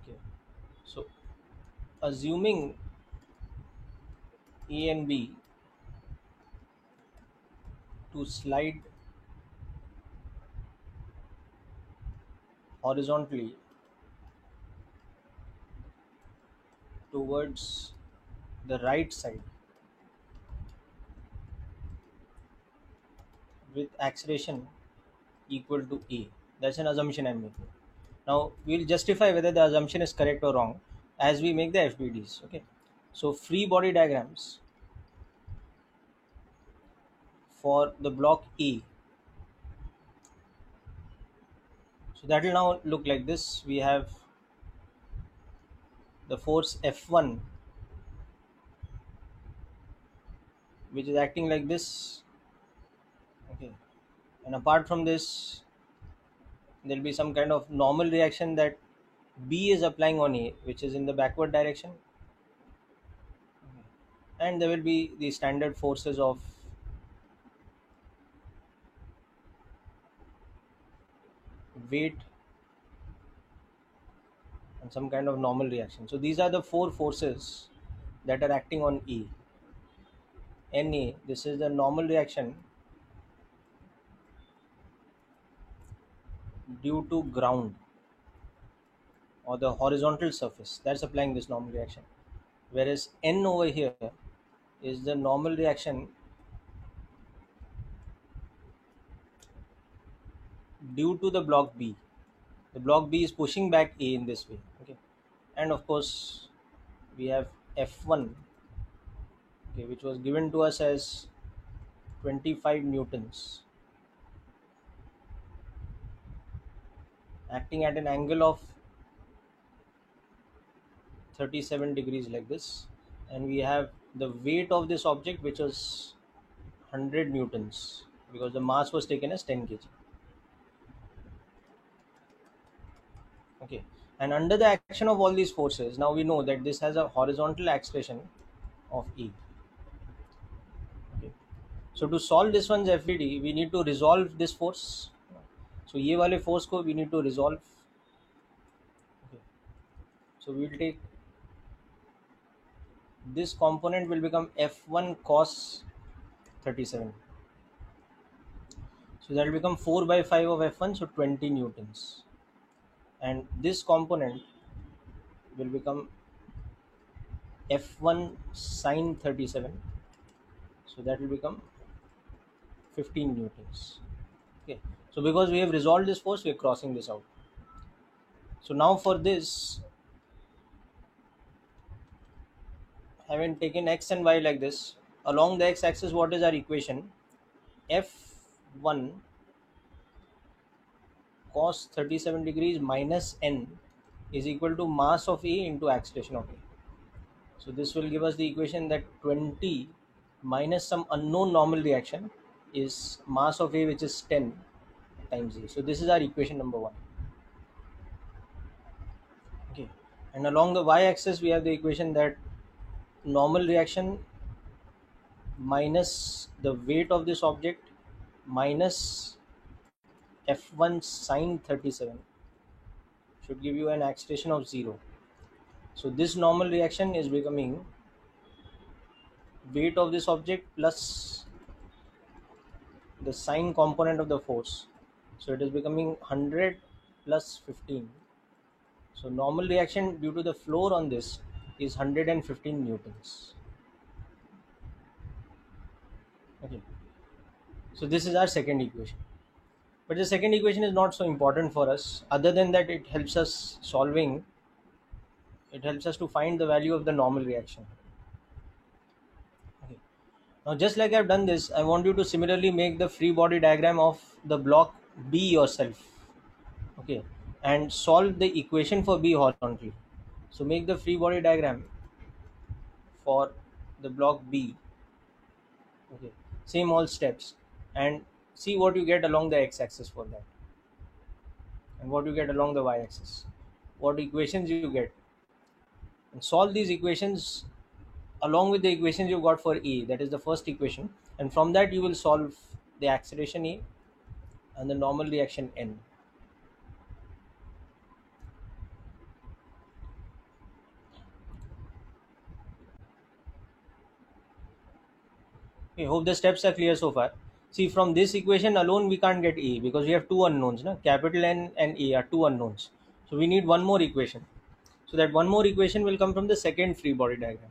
[SPEAKER 1] Okay. So assuming A and B to slide horizontally towards the right side with acceleration equal to A. That's an assumption I'm making. Now we'll justify whether the assumption is correct or wrong as we make the FBDs. Okay. So free body diagrams for the block A. So that will now look like this. We have the force F1, which is acting like this. Okay. And apart from this, there'll be some kind of normal reaction that B is applying on A, which is in the backward direction. And there will be the standard forces of weight and some kind of normal reaction. So these are the four forces that are acting on E. Na, this is the normal reaction due to ground or the horizontal surface that's applying this normal reaction. Whereas N over here is the normal reaction due to the block B. The block B is pushing back A in this way. Okay. And of course, we have F1, okay, which was given to us as 25 newtons, acting at an angle of 37 degrees like this. And we have the weight of this object, which was 100 newtons because the mass was taken as 10 kg. Okay. And under the action of all these forces, now we know that this has a horizontal acceleration of E. Okay. So to solve this one's FBD, we need to resolve this force. So ये वाले force को we need to resolve. Okay. So we will take this component will become F1 cos 37. So that will become 4 by 5 of F1, so 20 newtons. And this component will become F1 sine 37. So that will become 15 newtons. Okay. So because we have resolved this force, we are crossing this out. So now for this, having taken x and y like this, along the x-axis, what is our equation? F1 cos 37 degrees minus n is equal to mass of A into acceleration of A. So this will give us the equation that 20 minus some unknown normal reaction is mass of A, which is 10 times A. So this is our equation number 1. Okay, and along the y-axis we have the equation that normal reaction minus the weight of this object minus F1 sine 37 should give you an acceleration of 0. So this normal reaction is becoming weight of this object plus the sine component of the force. So it is becoming 100 plus 15. So normal reaction due to the floor on this is 115 newtons. Okay. So this is our second equation. But the second equation is not so important for us. Other than that, it helps us solving. It helps us to find the value of the normal reaction. Okay. Now, just like I've done this, I want you to similarly make the free body diagram of the block B yourself. Okay, and solve the equation for B horizontally. So make the free body diagram for the block B. Okay, same all steps, and see what you get along the x-axis for that, and what you get along the y-axis, what equations you get, and solve these equations along with the equations you got for A. That is the first equation, and from that you will solve the acceleration A and the normal reaction N. Okay, hope the steps are clear so far. See, from this equation alone, we can't get A because we have two unknowns. Na? Capital N and A are two unknowns. So we need one more equation. So that one more equation will come from the second free body diagram.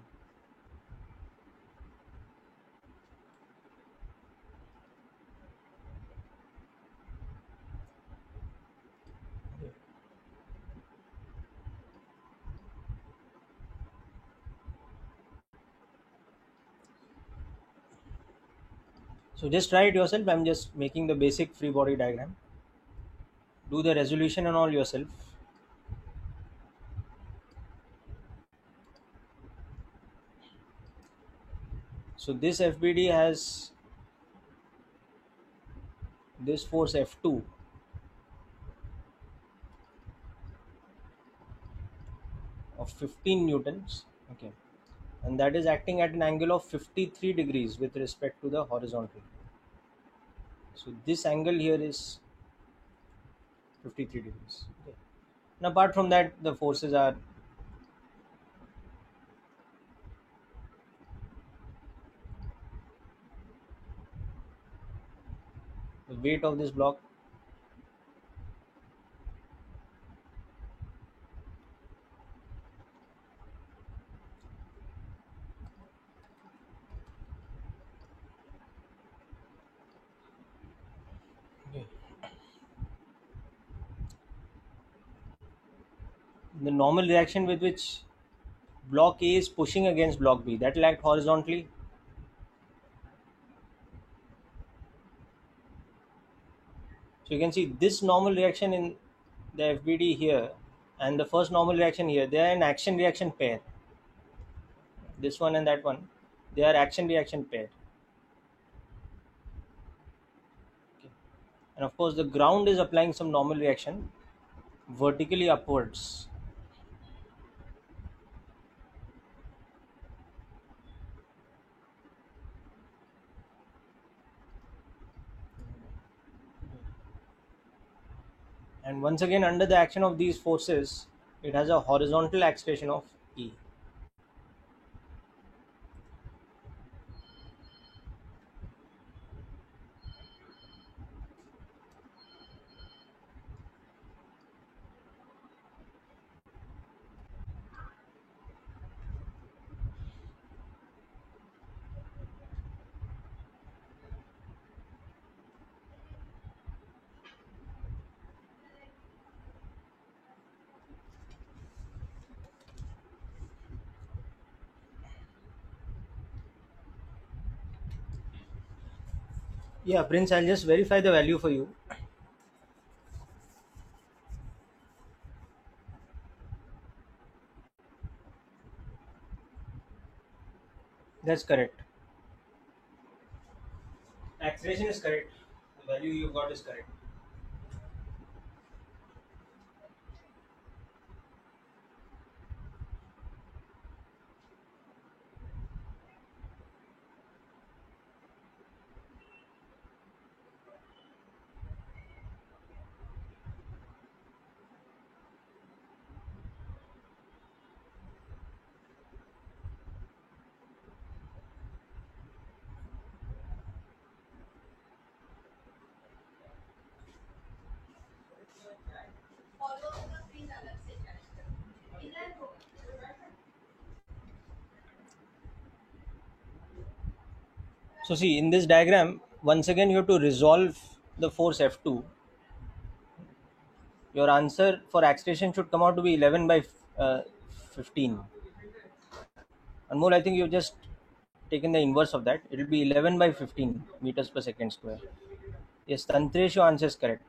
[SPEAKER 1] So just try it yourself. I'm just making the basic free body diagram. Do the resolution and all yourself. So this FBD has this force F2 of 15 newtons. Okay, and that is acting at an angle of 53 degrees with respect to the horizontal. So this angle here is 53 degrees. Okay. And apart from that, the forces are the weight of this block, okay, the normal reaction with which block A is pushing against block B, that will act horizontally. So you can see this normal reaction in the FBD here and the first normal reaction here, they are an action reaction pair. This one and that one, they are action reaction pair. Okay. And of course, the ground is applying some normal reaction vertically upwards. And once again, under the action of these forces, it has a horizontal acceleration of E. Yeah, Prince, I'll just verify the value for you. That's correct. Acceleration is correct. The value you got is correct. So see, in this diagram, once again you have to resolve the force F2. Your answer for acceleration should come out to be 11 by 15. Anmol, I think you've just taken the inverse of that. It will be 11 by 15 meters per second square. Yes, Tantresh, your answer is correct.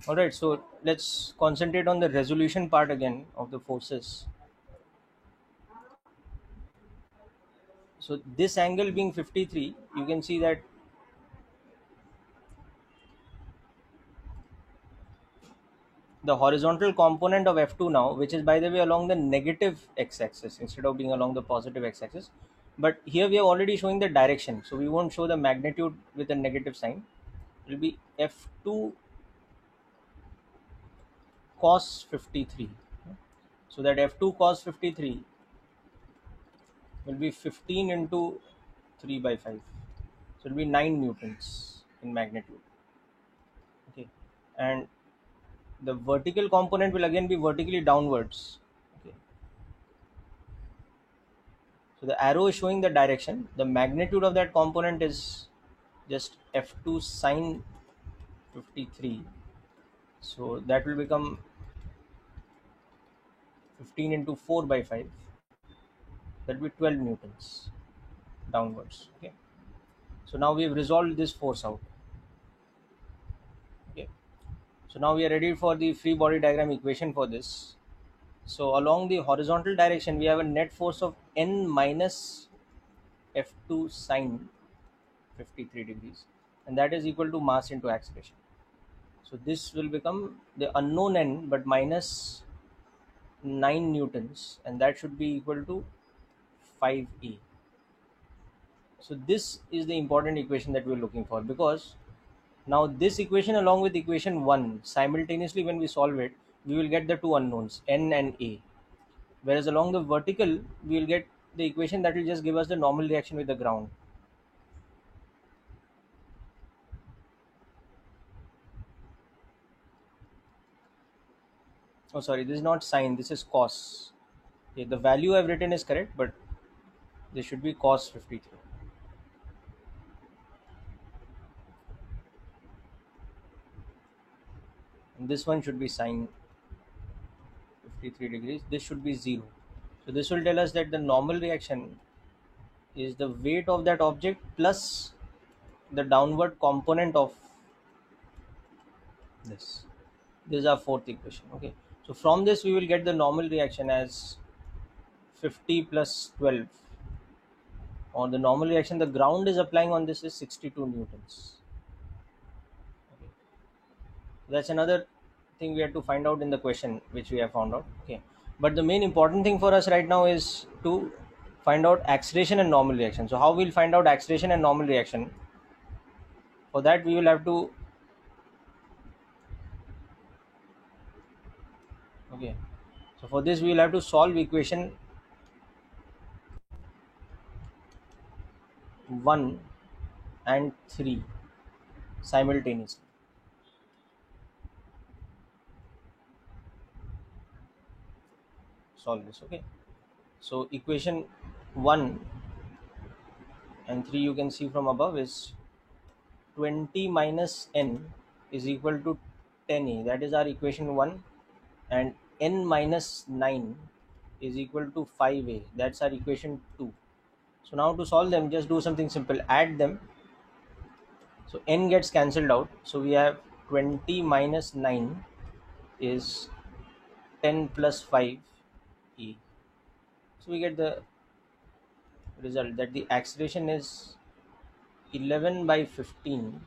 [SPEAKER 1] Alright, so let's concentrate on the resolution part again of the forces. So this angle being 53, you can see that the horizontal component of F2 now, which is by the way along the negative x-axis instead of being along the positive x-axis. But here we are already showing the direction, so we won't show the magnitude with a negative sign. It will be F2 cos 53. So that F2 cos 53 will be 15 into 3 by 5. So it will be 9 newtons in magnitude. Okay, and the vertical component will again be vertically downwards. Okay, so the arrow is showing the direction. The magnitude of that component is just F2 sine 53. So that will become 15 into 4 by 5. That will be 12 newtons downwards. Okay, so now we have resolved this force out. Okay, so now we are ready for the free body diagram equation for this. So along the horizontal direction, we have a net force of n minus F2 sine 53 degrees, and that is equal to mass into acceleration. So this will become the unknown n but minus 9 newtons, and that should be equal to 5e. So this is the important equation that we're looking for, because now this equation along with equation 1, simultaneously when we solve it, we will get the two unknowns n and a, whereas along the vertical we will get the equation that will just give us the normal reaction with the ground. Oh sorry, this is not sine, this is cos. Okay, the value I've written is correct, but this should be cos 53. And this one should be sine 53 degrees. This should be 0. So this will tell us that the normal reaction is the weight of that object plus the downward component of this. This is our fourth equation. Okay, so from this we will get the normal reaction as 50 plus 12. On the normal reaction, the ground is applying on this is 62 newtons. Okay, that's another thing we have to find out in the question, which we have found out. Okay, but the main important thing for us right now is to find out acceleration and normal reaction. So how we'll find out acceleration and normal reaction? For that we will have to, okay, so for this we will have to solve equation 1 and 3 simultaneously. Solve this. Okay, so equation 1 and 3 you can see from above is 20 minus n is equal to 10a. That is our equation 1. And n minus 9 is equal to 5a. That's our equation 2. So now to solve them, just do something simple, add them. So n gets cancelled out. So we have 20 minus 9 is 10 plus 5 e. So we get the result that the acceleration is 11 by 15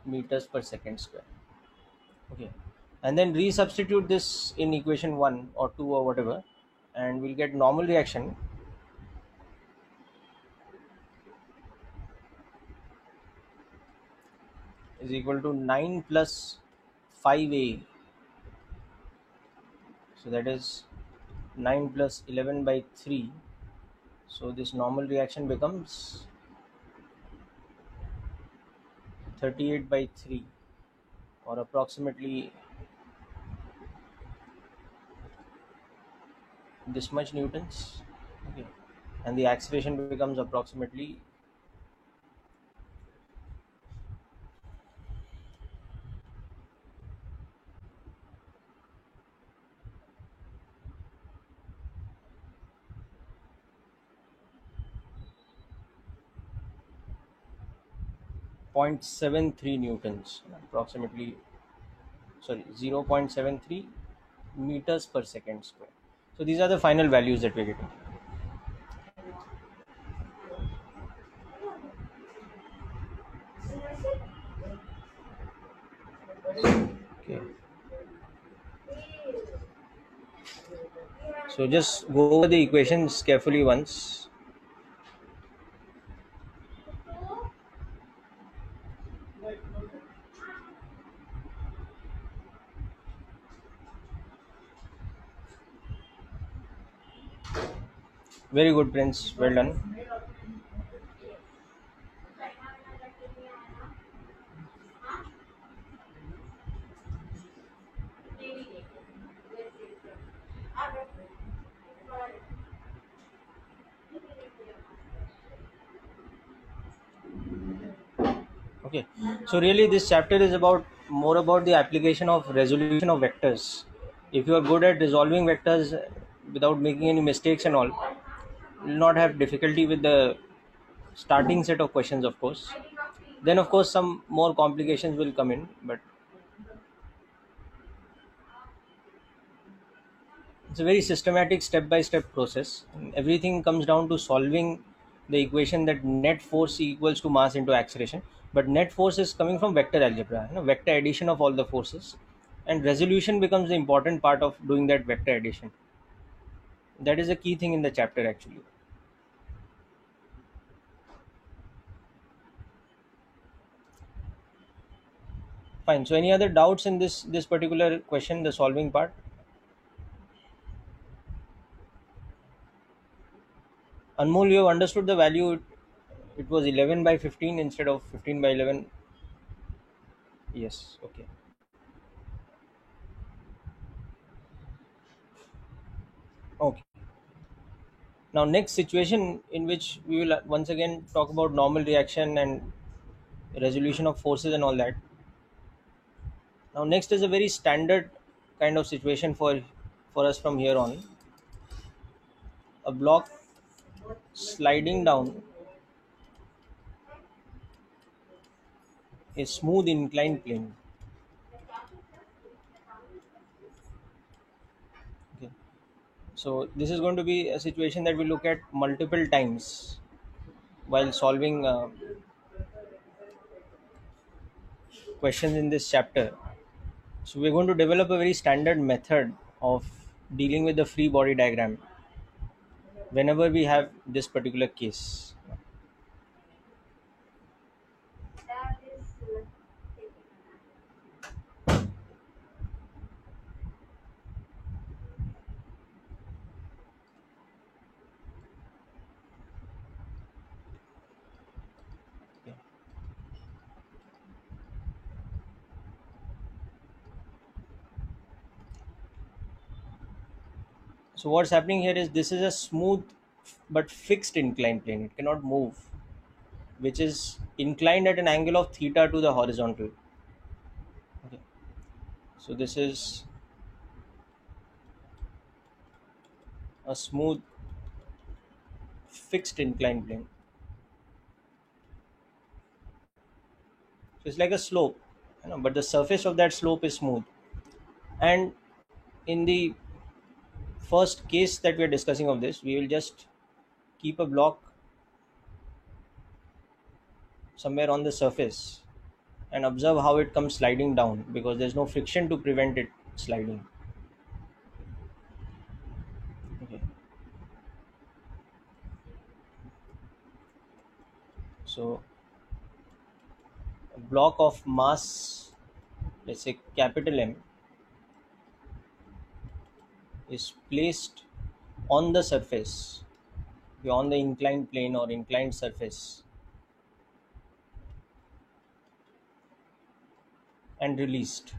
[SPEAKER 1] meters per second square. Okay, and then resubstitute this in equation 1 or 2 or whatever, and we'll get normal reaction is equal to 9 plus 5a. So that is 9 plus 11 by 3. So this normal reaction becomes 38 by 3, or approximately this much newtons. Okay, and the acceleration becomes approximately 0.73 newtons, approximately, sorry, 0.73 meters per second square. So these are the final values that we're getting. Okay, so just go over the equations carefully once. Very good, Prince, well done. Okay, so really this chapter is about more about the application of resolution of vectors. If you are good at resolving vectors without making any mistakes and all, you will not have difficulty with the starting set of questions, of course. Then of course some more complications will come in, but it's a very systematic step by step process. And everything comes down to solving the equation that net force equals to mass into acceleration. But net force is coming from vector algebra, vector addition of all the forces, and resolution becomes the important part of doing that vector addition. That is a key thing in the chapter actually. Fine. So any other doubts in this particular question, the solving part? Anmol, you have understood the value. It was 11 by 15 instead of 15 by 11. Yes. Okay. Okay. Now, next situation in which we will once again talk about normal reaction and resolution of forces and all that. Now, next is a very standard kind of situation for us from here on. A block sliding down a smooth inclined plane. Okay. So this is going to be a situation that we look at multiple times while solving questions in this chapter. So we're going to develop a very standard method of dealing with the free body diagram whenever we have this particular case. Okay. So what's happening here is this is a smooth but fixed inclined plane. It cannot move, which is inclined at an angle of theta to the horizontal. Okay. So this is a smooth fixed inclined plane. So it's like a slope, but the surface of that slope is smooth. And in the first case that we are discussing of this, we will just keep a block somewhere on the surface and observe how it comes sliding down, because there's no friction to prevent it sliding. Okay. So a block of mass, let's say capital M, is placed on the surface, on the inclined plane or inclined surface, and released.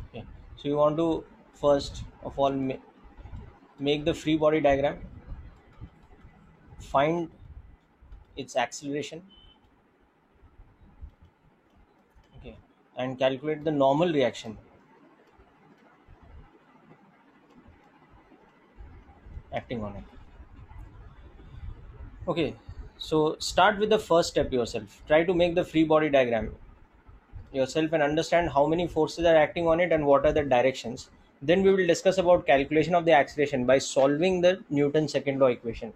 [SPEAKER 1] Okay. So you want to first of all make the free body diagram, find its acceleration, okay, and calculate the normal reaction acting on it. Okay, so start with the first step yourself. Try to make the free body diagram yourself and understand how many forces are acting on it and what are the directions. Then we will discuss about calculation of the acceleration by solving the Newton's second law equation.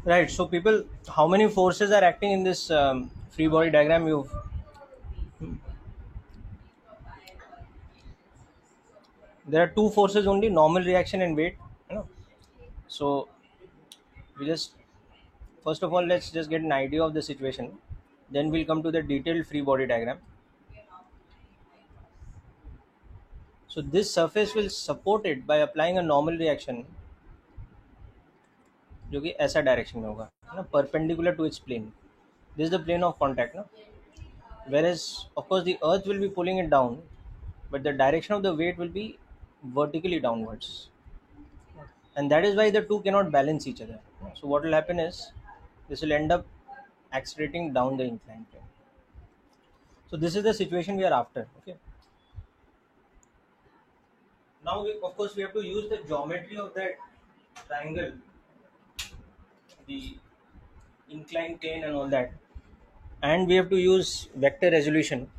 [SPEAKER 1] Right. So people, how many forces are acting in this free body diagram? There are two forces only: normal reaction and weight. You know. So we just first of all, let's just get an idea of the situation. Then we'll come to the detailed free body diagram. So this surface will support it by applying a normal reaction, जो कि ऐसा direction में होगा, है ना, perpendicular to its plane. This is the plane of contact, no? Whereas of course the earth will be pulling it down, but the direction of the weight will be vertically downwards, and that is why the two cannot balance each other. So what will happen is this will end up accelerating down the inclined plane. So this is the situation we are after. Okay. Now of course we have to use the geometry of that triangle, the inclined plane and all that, and we have to use vector resolution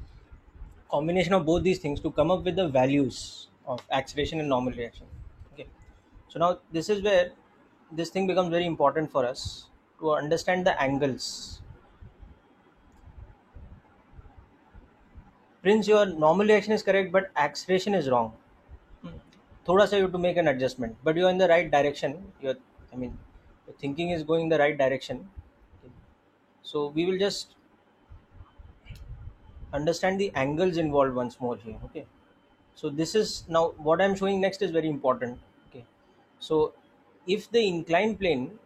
[SPEAKER 1] combination of both these things to come up with the values of acceleration and normal reaction. Okay, so now this is where this thing becomes very important for us to understand the angles. Prince, your normal reaction is correct, but acceleration is wrong. Thoda sa you have to make an adjustment, but you're in the right direction. I mean, your thinking is going in the right direction. So we will just understand the angles involved once more here. Okay, so this is now what I'm showing next is very important. Okay, so if the inclined plane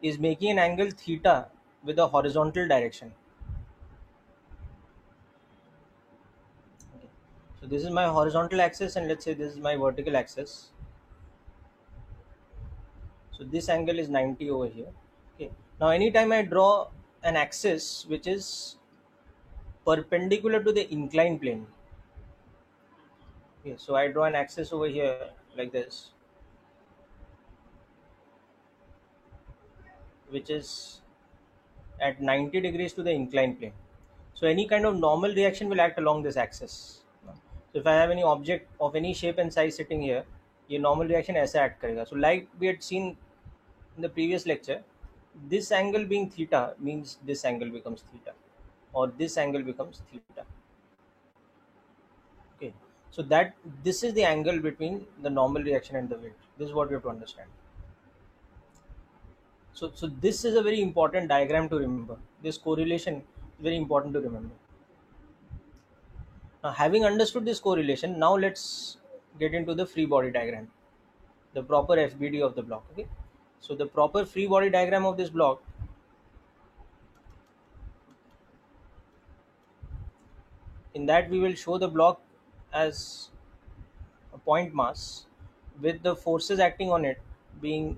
[SPEAKER 1] is making an angle theta with a horizontal direction. Okay, so this is my horizontal axis, and let's say this is my vertical axis. So this angle is 90 over here. Okay, now anytime I draw an axis which is perpendicular to the inclined plane. Okay, so I draw an axis over here like this, which is at 90 degrees to the inclined plane. So any kind of normal reaction will act along this axis. So if I have any object of any shape and size sitting here, ये normal reaction ऐसे act करेगा. So like we had seen in the previous lecture, this angle being theta means this angle becomes theta, or this angle becomes theta. Okay, so that this is the angle between the normal reaction and the wind. This is what you have to understand. So this is a very important diagram to remember. This correlation is very important to remember. Now, having understood this correlation, now let's get into the free body diagram, the proper FBD of the block. Okay, so the proper free body diagram of this block, in that we will show the block as a point mass with the forces acting on it being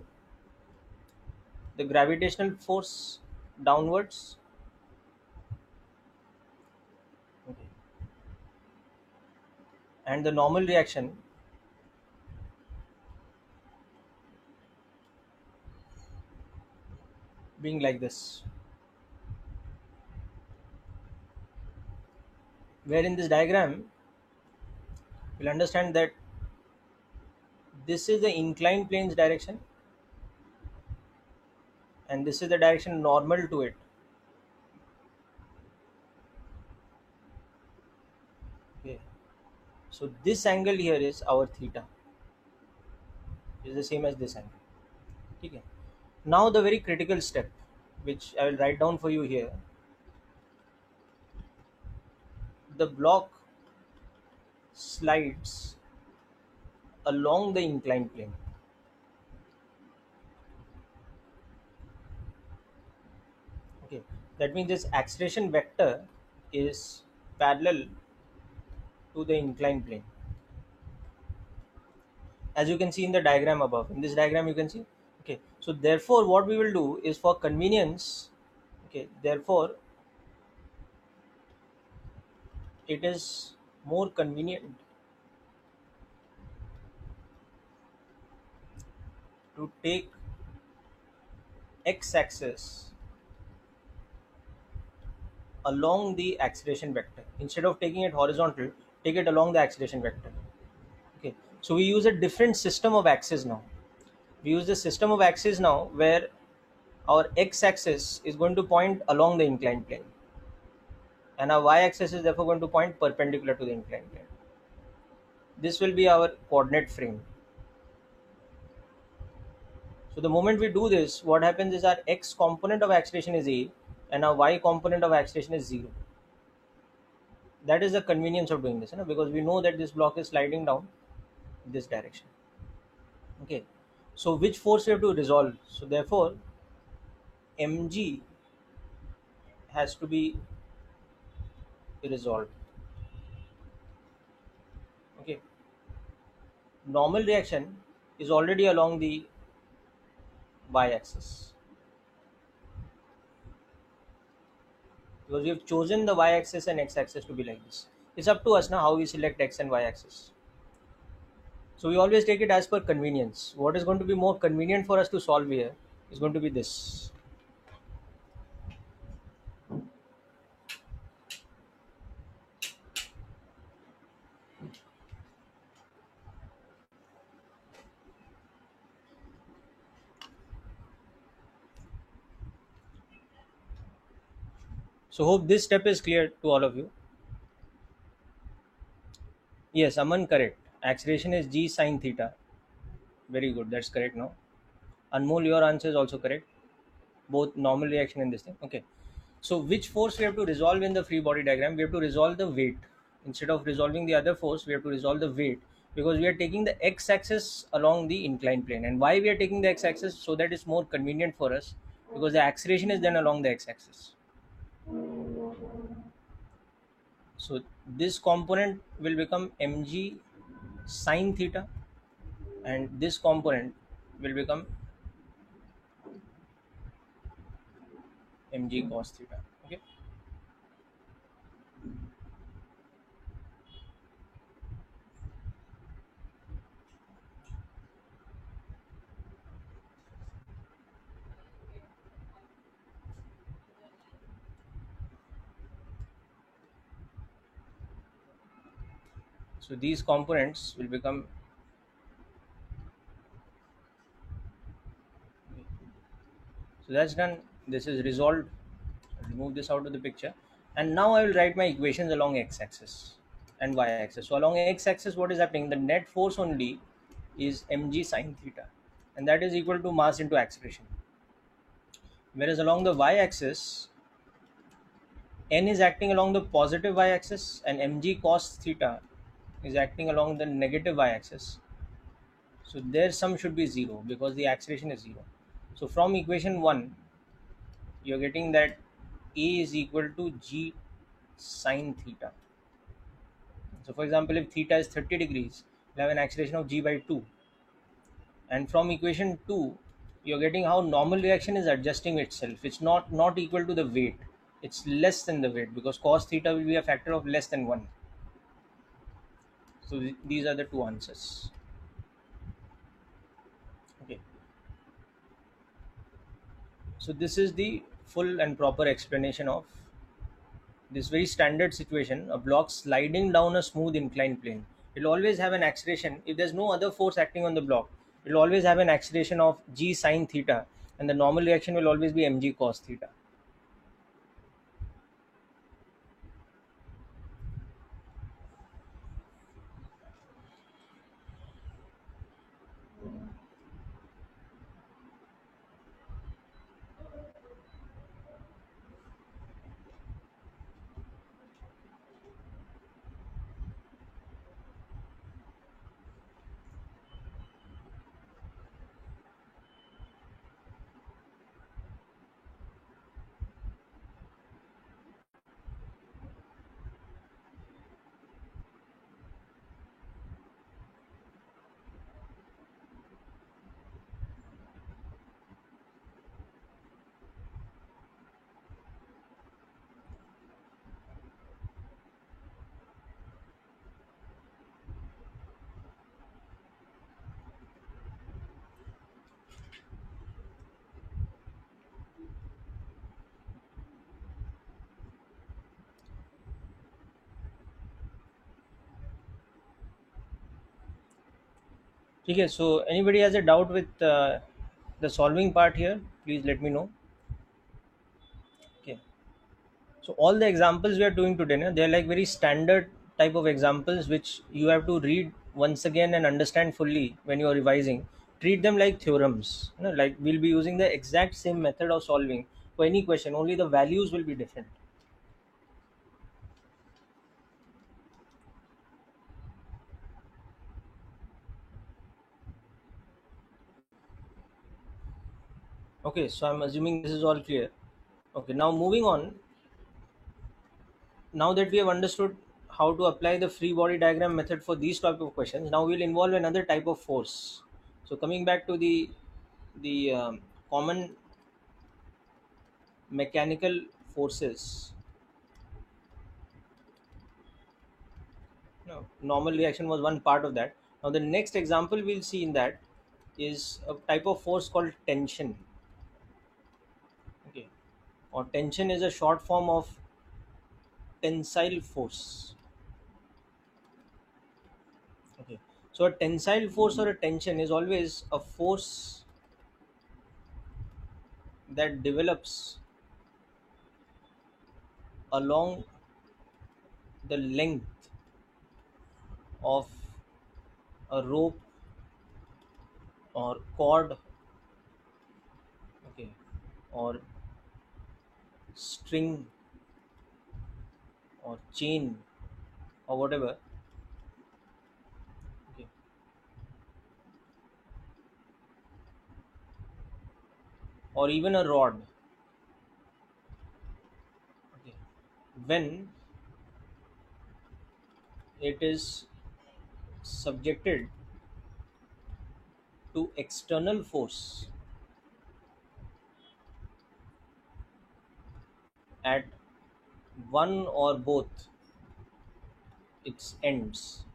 [SPEAKER 1] the gravitational force downwards, okay, and the normal reaction being like this, where in this diagram we'll understand that this is the inclined plane's direction and this is the direction normal to it. Okay, so this angle here is our theta, is the same as this angle. Okay, now the very critical step which I will write down for you here, the block slides along the inclined plane. Okay, that means this acceleration vector is parallel to the inclined plane, as you can see in the diagram above. In this diagram you can see. Okay, so therefore what we will do is, for convenience, okay, therefore it is more convenient to take x-axis along the acceleration vector. Instead of taking it horizontal, take it along the acceleration vector. Okay, so we use a different system of axis now. We use the system of axis now where our x-axis is going to point along the inclined plane and our y-axis is therefore going to point perpendicular to the inclined plane. This will be our coordinate frame. So the moment we do this, what happens is our x component of acceleration is a and our y component of acceleration is 0. That is the convenience of doing this, because we know that this block is sliding down this direction. Okay, so which force we have to resolve? So therefore mg has to be resolved. Okay, normal reaction is already along the y-axis because we have chosen the y-axis and x-axis to be like this. It's up to us now how we select x and y-axis. So we always take it as per convenience. What is going to be more convenient for us to solve here is going to be this. So hope this step is clear to all of you. Yes, Aman, correct. Acceleration is g sine theta. Very good, that's correct now. Anmol, your answer is also correct. Both normal reaction and this thing. Okay. So which force we have to resolve in the free body diagram? We have to resolve the weight. Instead of resolving the other force, we have to resolve the weight, because we are taking the x-axis along the inclined plane. And why we are taking the x-axis? So that it's more convenient for us, because the acceleration is then along the x-axis. So this component will become mg sine theta, and this component will become mg cos theta. Okay. So these components will become, so that's done. This is resolved. I'll remove this out of the picture. And now I will write my equations along x-axis and y-axis. So along x-axis, what is happening? The net force only is mg sine theta, and that is equal to mass into acceleration. Whereas along the y-axis, n is acting along the positive y-axis, and mg cos theta is acting along the negative y-axis. So their sum should be 0, because the acceleration is 0. So from equation 1, you're getting that a is equal to g sine theta. So for example, if theta is 30 degrees, you have an acceleration of g by 2. And from equation 2, you're getting how normal reaction is adjusting itself. It's not equal to the weight. It's less than the weight, because cos theta will be a factor of less than 1. So these are the two answers. Okay. So this is the full and proper explanation of this very standard situation: a block sliding down a smooth inclined plane. It'll always have an acceleration. If there's no other force acting on the block, it'll always have an acceleration of g sine theta, and the normal reaction will always be mg cos theta. Okay, so anybody has a doubt with the solving part here, please let me know. Okay. So all the examples we are doing today, na, they're like very standard type of examples which you have to read once again and understand fully when you are revising. Treat them like theorems. Like we'll be using the exact same method of solving for any question, only the values will be different. Okay, so I'm assuming this is all clear. Okay, now moving on. Now that we have understood how to apply the free body diagram method for these type of questions, now we'll involve another type of force. So coming back to the common mechanical forces. No, normal reaction was one part of that. Now the next example we'll see in that is a type of force called tension. Okay, or tension is a short form of tensile force. Okay, so a tensile force or a tension is always a force that develops along the length of a rope or cord, okay, or string or chain or whatever, okay, or even a rod, okay, when it is subjected to external force at one or both its ends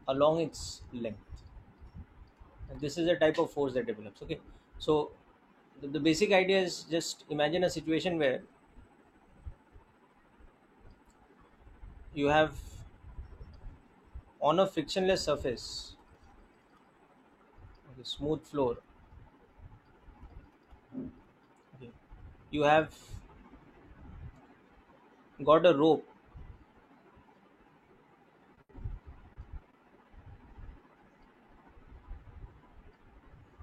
[SPEAKER 1] along its length. And this is a type of force that develops. Okay, so the basic idea is, just imagine a situation where you have, on a frictionless surface, okay, smooth floor, okay, you have got a rope,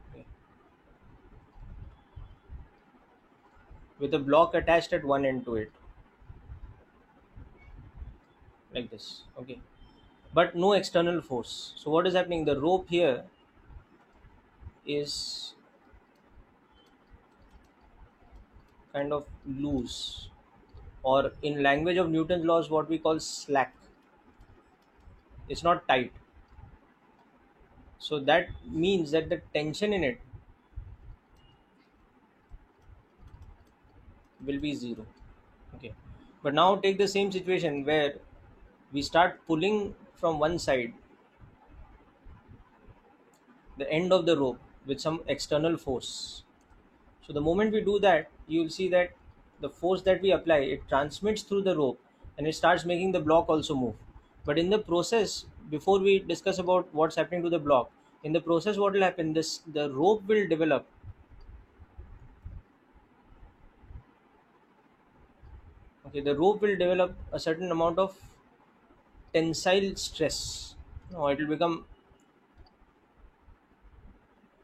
[SPEAKER 1] okay, with a block attached at one end to it, like this, okay, but no external force. So what is happening? The rope here is kind of loose, or in language of Newton's laws, what we call slack. It's not tight. So that means that the tension in it will be zero. Okay. But now take the same situation where we start pulling from one side the end of the rope with some external force. So the moment we do that, you will see that the force that we apply, it transmits through the rope and it starts making the block also move. But in the process, before we discuss about what's happening to the block, in the process what will happen, this the rope will develop, okay, the rope will develop a certain amount of tensile stress. No, it will become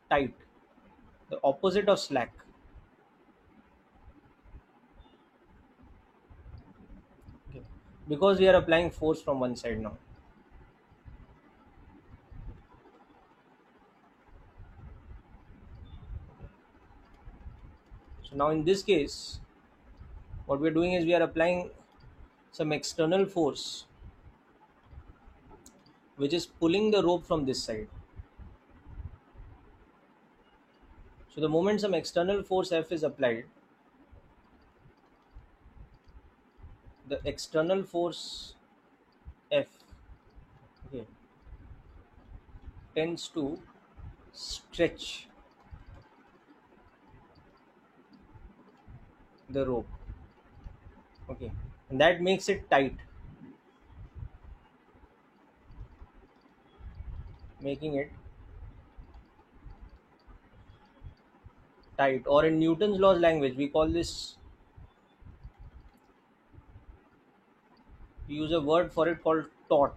[SPEAKER 1] tight, the opposite of slack. Okay. Because we are applying force from one side now. So now in this case, what we are doing is we are applying some external force which is pulling the rope from this side. So the moment some external force F is applied, the external force F, okay, tends to stretch the rope, okay, and that makes it tight, making it tight, or in Newton's laws language we call this, we use a word for it called taut.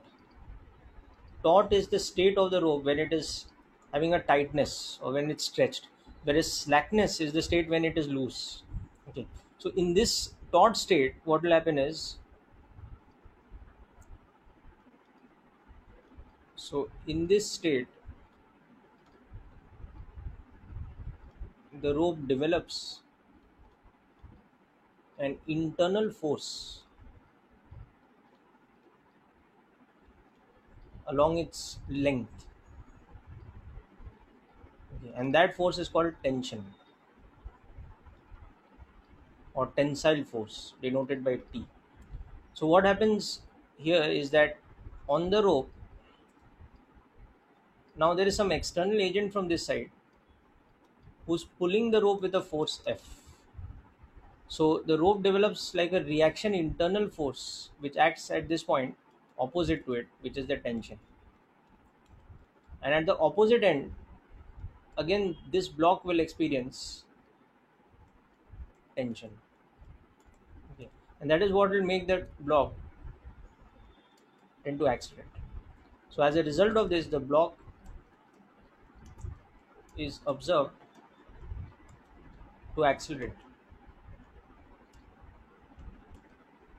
[SPEAKER 1] Taut is the state of the rope when it is having a tightness or when it's stretched, whereas slackness is the state when it is loose. Okay. So in this taut state, what will happen is, so in this state, the rope develops an internal force along its length. Okay. And that force is called tension or tensile force, denoted by T. So what happens here is that on the rope, now there is some external agent from this side who's pulling the rope with a force F. So the rope develops like a reaction internal force which acts at this point opposite to it, which is the tension. And at the opposite end, again this block will experience tension. and that is what will make that block tend to accelerate. So as a result of this, the block is observed to accelerate.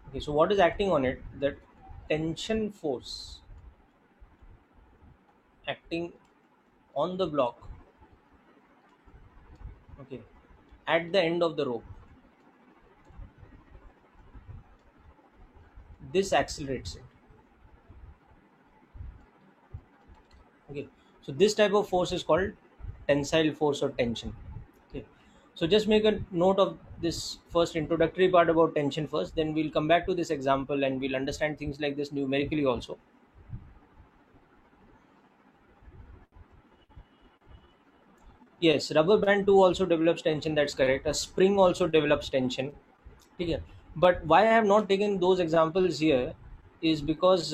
[SPEAKER 1] Okay, so what is acting on it? The tension force acting on the block, okay, at the end of the rope, this accelerates it. Okay, so this type of force is called tensile force or tension. Okay, so just make a note of this first introductory part about tension first, then we'll come back to this example and we'll understand things like this numerically also. Yes, rubber band too also develops tension, that's correct. A spring also develops tension. Okay, but why I have not taken those examples here is because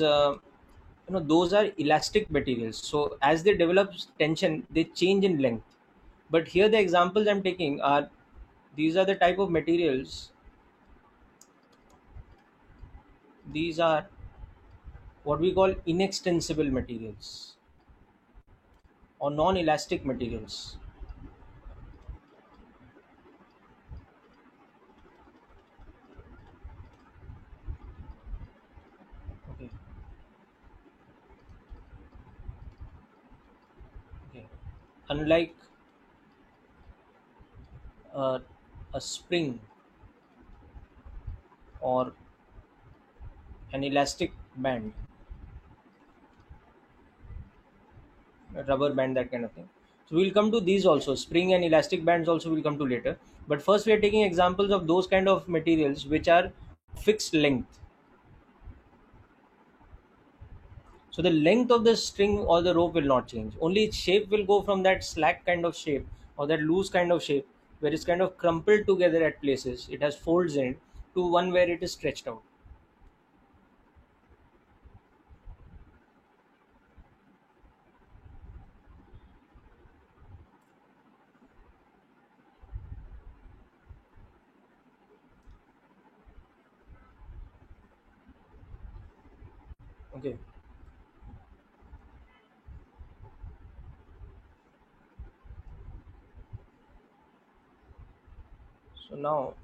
[SPEAKER 1] those are elastic materials, so as they develop tension they change in length. But here the examples I'm taking are, these are the type of materials, these are what we call inextensible materials or non-elastic materials. Okay, okay. Unlike uh, a spring or an elastic band, a rubber band, that kind of thing. So we'll come to these also. Spring and elastic bands also will come to later. But first we are taking examples of those kind of materials which are fixed length. So the length of the string or the rope will not change. Only its shape will go from that slack kind of shape or that loose kind of shape where it's kind of crumpled together at places. It has folds in it, to one where it is stretched out. Okay. So now,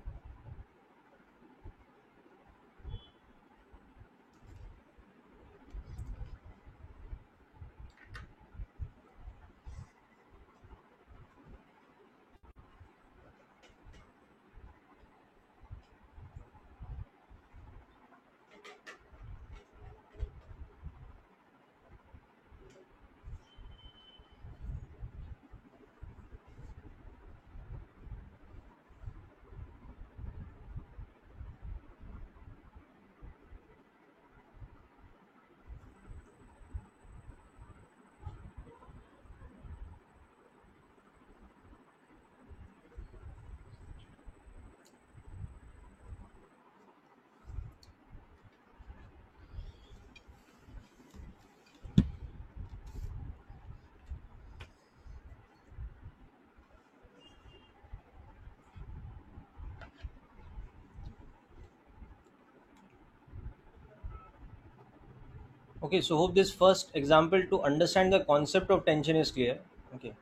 [SPEAKER 1] okay, so hope this first example to understand the concept of tension is clear. Okay.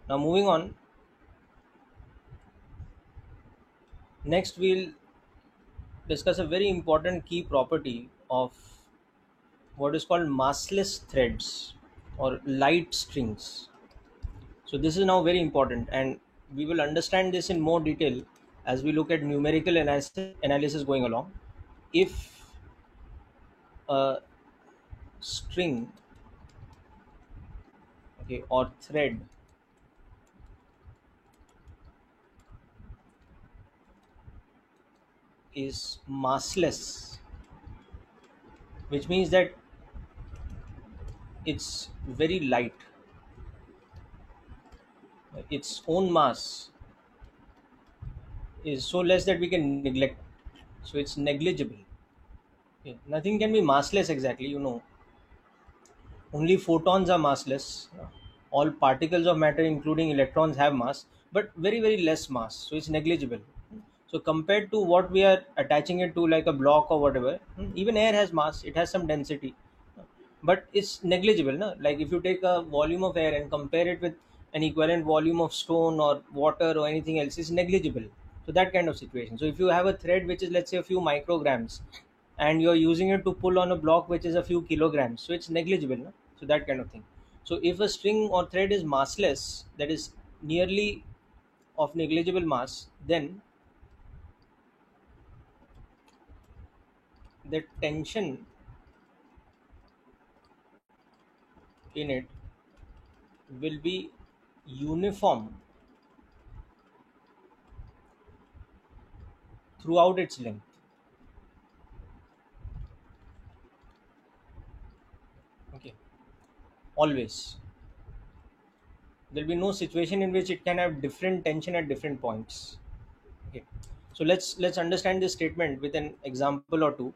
[SPEAKER 1] Now moving on, next we'll discuss a very important key property of what is called massless threads or light strings. So this is now very important, and we will understand this in more detail as we look at numerical analysis going along. If a string, okay, or thread is massless, which means that it's very light, its own mass is so less that we can neglect, so it's negligible. Okay. Nothing can be massless exactly, only photons are massless. All particles of matter including electrons have mass, but very very less mass, so it's negligible. So compared to what we are attaching it to, like a block or whatever, even air has mass, it has some density, but it's negligible. No? Like if you take a volume of air and compare it with an equivalent volume of stone or water or anything else, it's negligible. So that kind of situation. So if you have a thread which is, let's say, a few micrograms, and you're using it to pull on a block which is a few kilograms, so it's negligible. No? So that kind of thing. So if a string or thread is massless, that is nearly of negligible mass, then the tension in it will be uniform throughout its length. Okay, always. There'll be no situation in which it can have different tension at different points. Okay, so let's understand this statement with an example or two.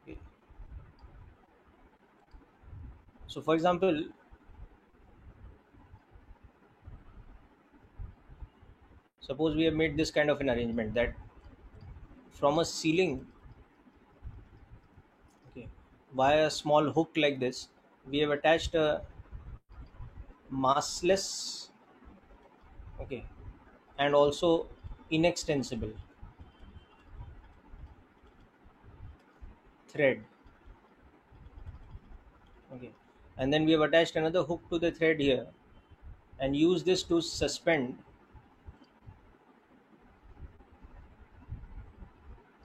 [SPEAKER 1] Okay. So for example, suppose we have made this kind of an arrangement that from a ceiling, okay, via a small hook like this, we have attached a massless, okay, and also inextensible thread. Okay, and then we have attached another hook to the thread here and use this to suspend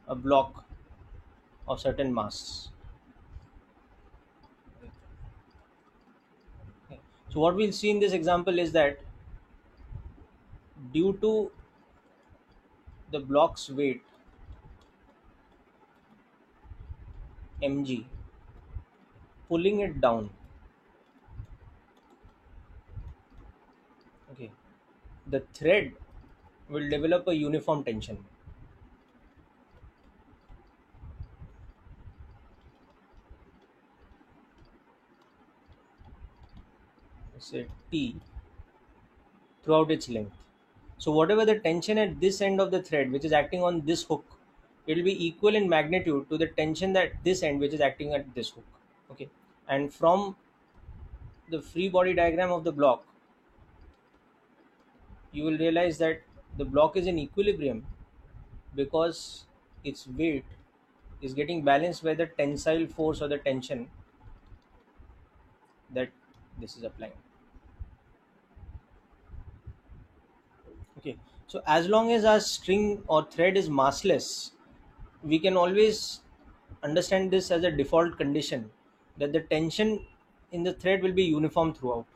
[SPEAKER 1] a block of certain mass. Okay. So what we'll see in this example is that due to the block's weight mg, pulling it down, okay, the thread will develop a uniform tension. Say T throughout its length. So whatever the tension at this end of the thread which is acting on this hook, it will be equal in magnitude to the tension at this end which is acting at this hook. Okay, and from the free body diagram of the block, you will realize that the block is in equilibrium because its weight is getting balanced by the tensile force or the tension that this is applying. Okay, so as long as our string or thread is massless, we can always understand this as a default condition that the tension in the thread will be uniform throughout.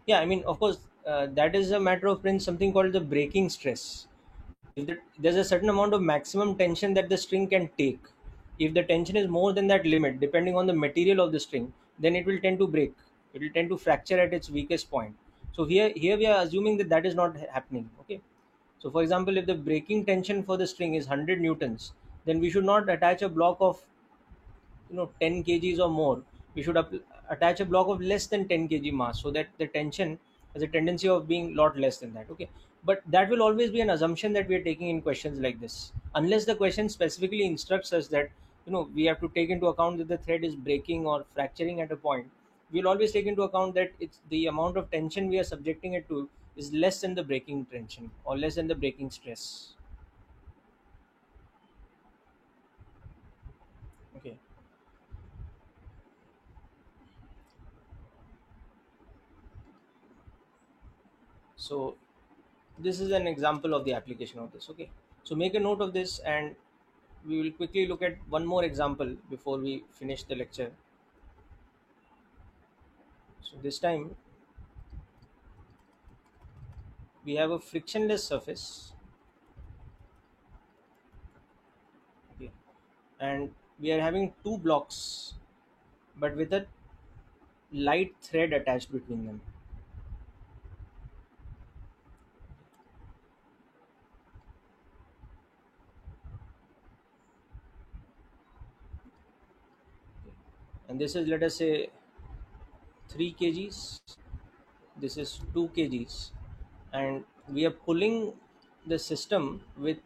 [SPEAKER 1] Yeah, I mean, of course, that is a matter of principle, something called the breaking stress. If there's a certain amount of maximum tension that the string can take, if the tension is more than that limit, depending on the material of the string, then it will tend to break. It will tend to fracture at its weakest point. So here we are assuming that that is not happening. Okay. So for example, if the breaking tension for the string is 100 newtons, then we should not attach a block of 10 kgs or more. We should attach a block of less than 10 kg mass so that the tension has a tendency of being lot less than that. Okay, but that will always be an assumption that we are taking in questions like this, unless the question specifically instructs us that we have to take into account that the thread is breaking or fracturing at a point. We'll always take into account that it's the amount of tension we are subjecting it to is less than the breaking tension or less than the breaking stress. Okay, so this is an example of the application of this. Okay, so make a note of this, and we will quickly look at one more example before we finish the lecture. So this time we have a frictionless surface. Okay, and we are having two blocks but with a light thread attached between them. And this is, let us say, 3 kgs, this is 2 kgs, and we are pulling the system with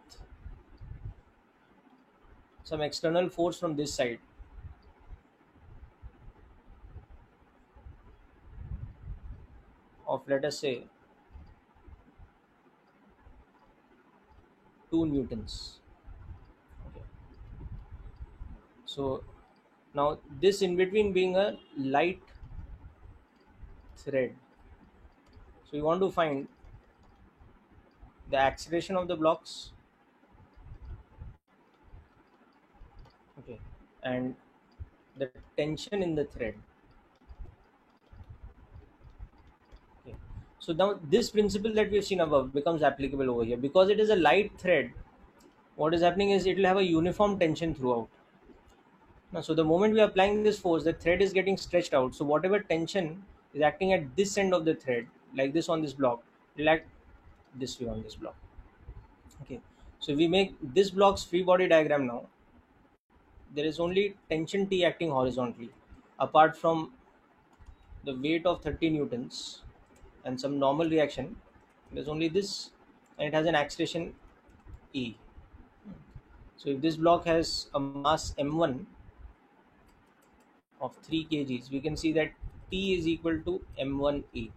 [SPEAKER 1] some external force from this side of, let us say, 2 newtons. Okay. So now this in between being a light thread, so you want to find the acceleration of the blocks, okay, and the tension in the thread. Okay. So now this principle that we've seen above becomes applicable over here. Because it is a light thread, what is happening is it will have a uniform tension throughout. Now, so the moment we are applying this force, the thread is getting stretched out. So whatever tension is acting at this end of the thread, like this on this block, will act this way on this block. Okay. So if we make this block's free body diagram now, there is only tension T acting horizontally. Apart from the weight of 30 newtons and some normal reaction, there's only this, and it has an acceleration E. So if this block has a mass m1 of 3 kgs, we can see that T is equal to m1e.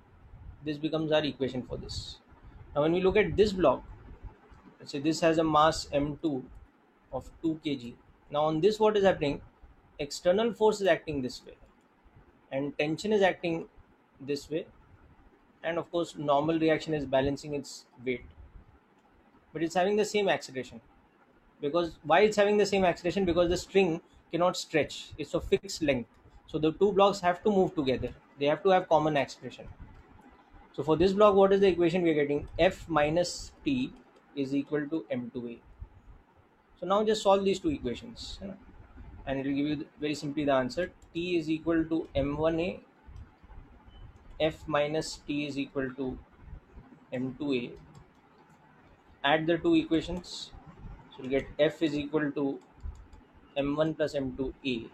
[SPEAKER 1] This becomes our equation for this. Now when we look at this block, let's say this has a mass m2 of 2 kg. Now on this, what is happening? External force is acting this way, and tension is acting this way, and of course normal reaction is balancing its weight, but it's having the same acceleration. Because why it's having the same acceleration? Because the string cannot stretch, it's of fixed length, so the two blocks have to move together, they have to have common acceleration. So for this block, what is the equation we are getting? F minus T is equal to m2a. So now just solve these two equations, and it will give you very simply the answer. T is equal to m1a, F minus T is equal to m2a. Add the two equations, so you get F is equal to m1 plus m2a.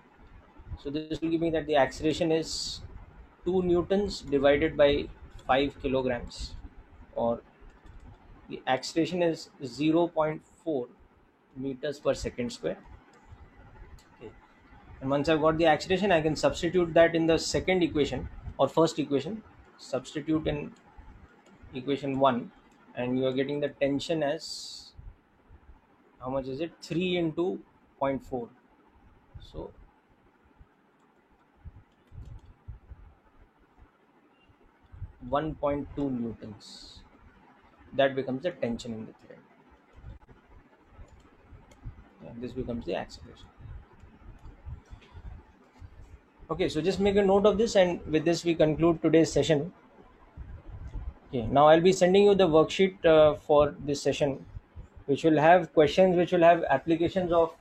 [SPEAKER 1] So this will give me that the acceleration is 2 newtons divided by 5 kilograms, or the acceleration is 0.4 meters per second square. Okay. And once I've got the acceleration, I can substitute that in the second equation or first equation. Substitute in equation 1, and you are getting the tension as, how much is it? 3 into zero point 0.4. So 1.2 newtons. That becomes the tension in the thread. And this becomes the acceleration. Okay, so just make a note of this, and with this we conclude today's session. Okay, now I'll be sending you the worksheet for this session, which will have questions, which will have applications of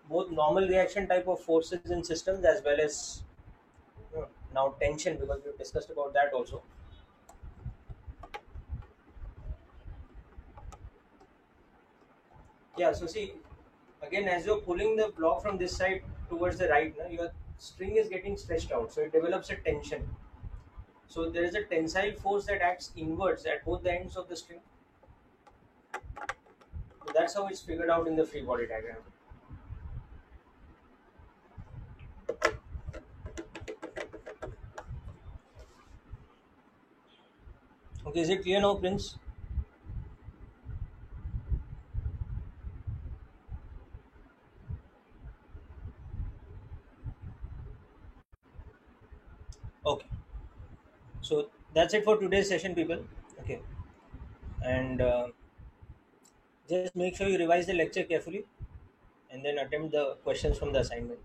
[SPEAKER 1] both normal reaction type of forces in systems, as well as now tension, because we've discussed about that also. Yeah, so see, again, as you're pulling the block from this side towards the right, your string is getting stretched out, so it develops a tension. So there is a tensile force that acts inwards at both the ends of the string. So that's how it's figured out in the free body diagram. Okay, is it clear now, Prince? Okay, so that's it for today's session, people. Okay, and just make sure you revise the lecture carefully, and then attempt the questions from the assignment.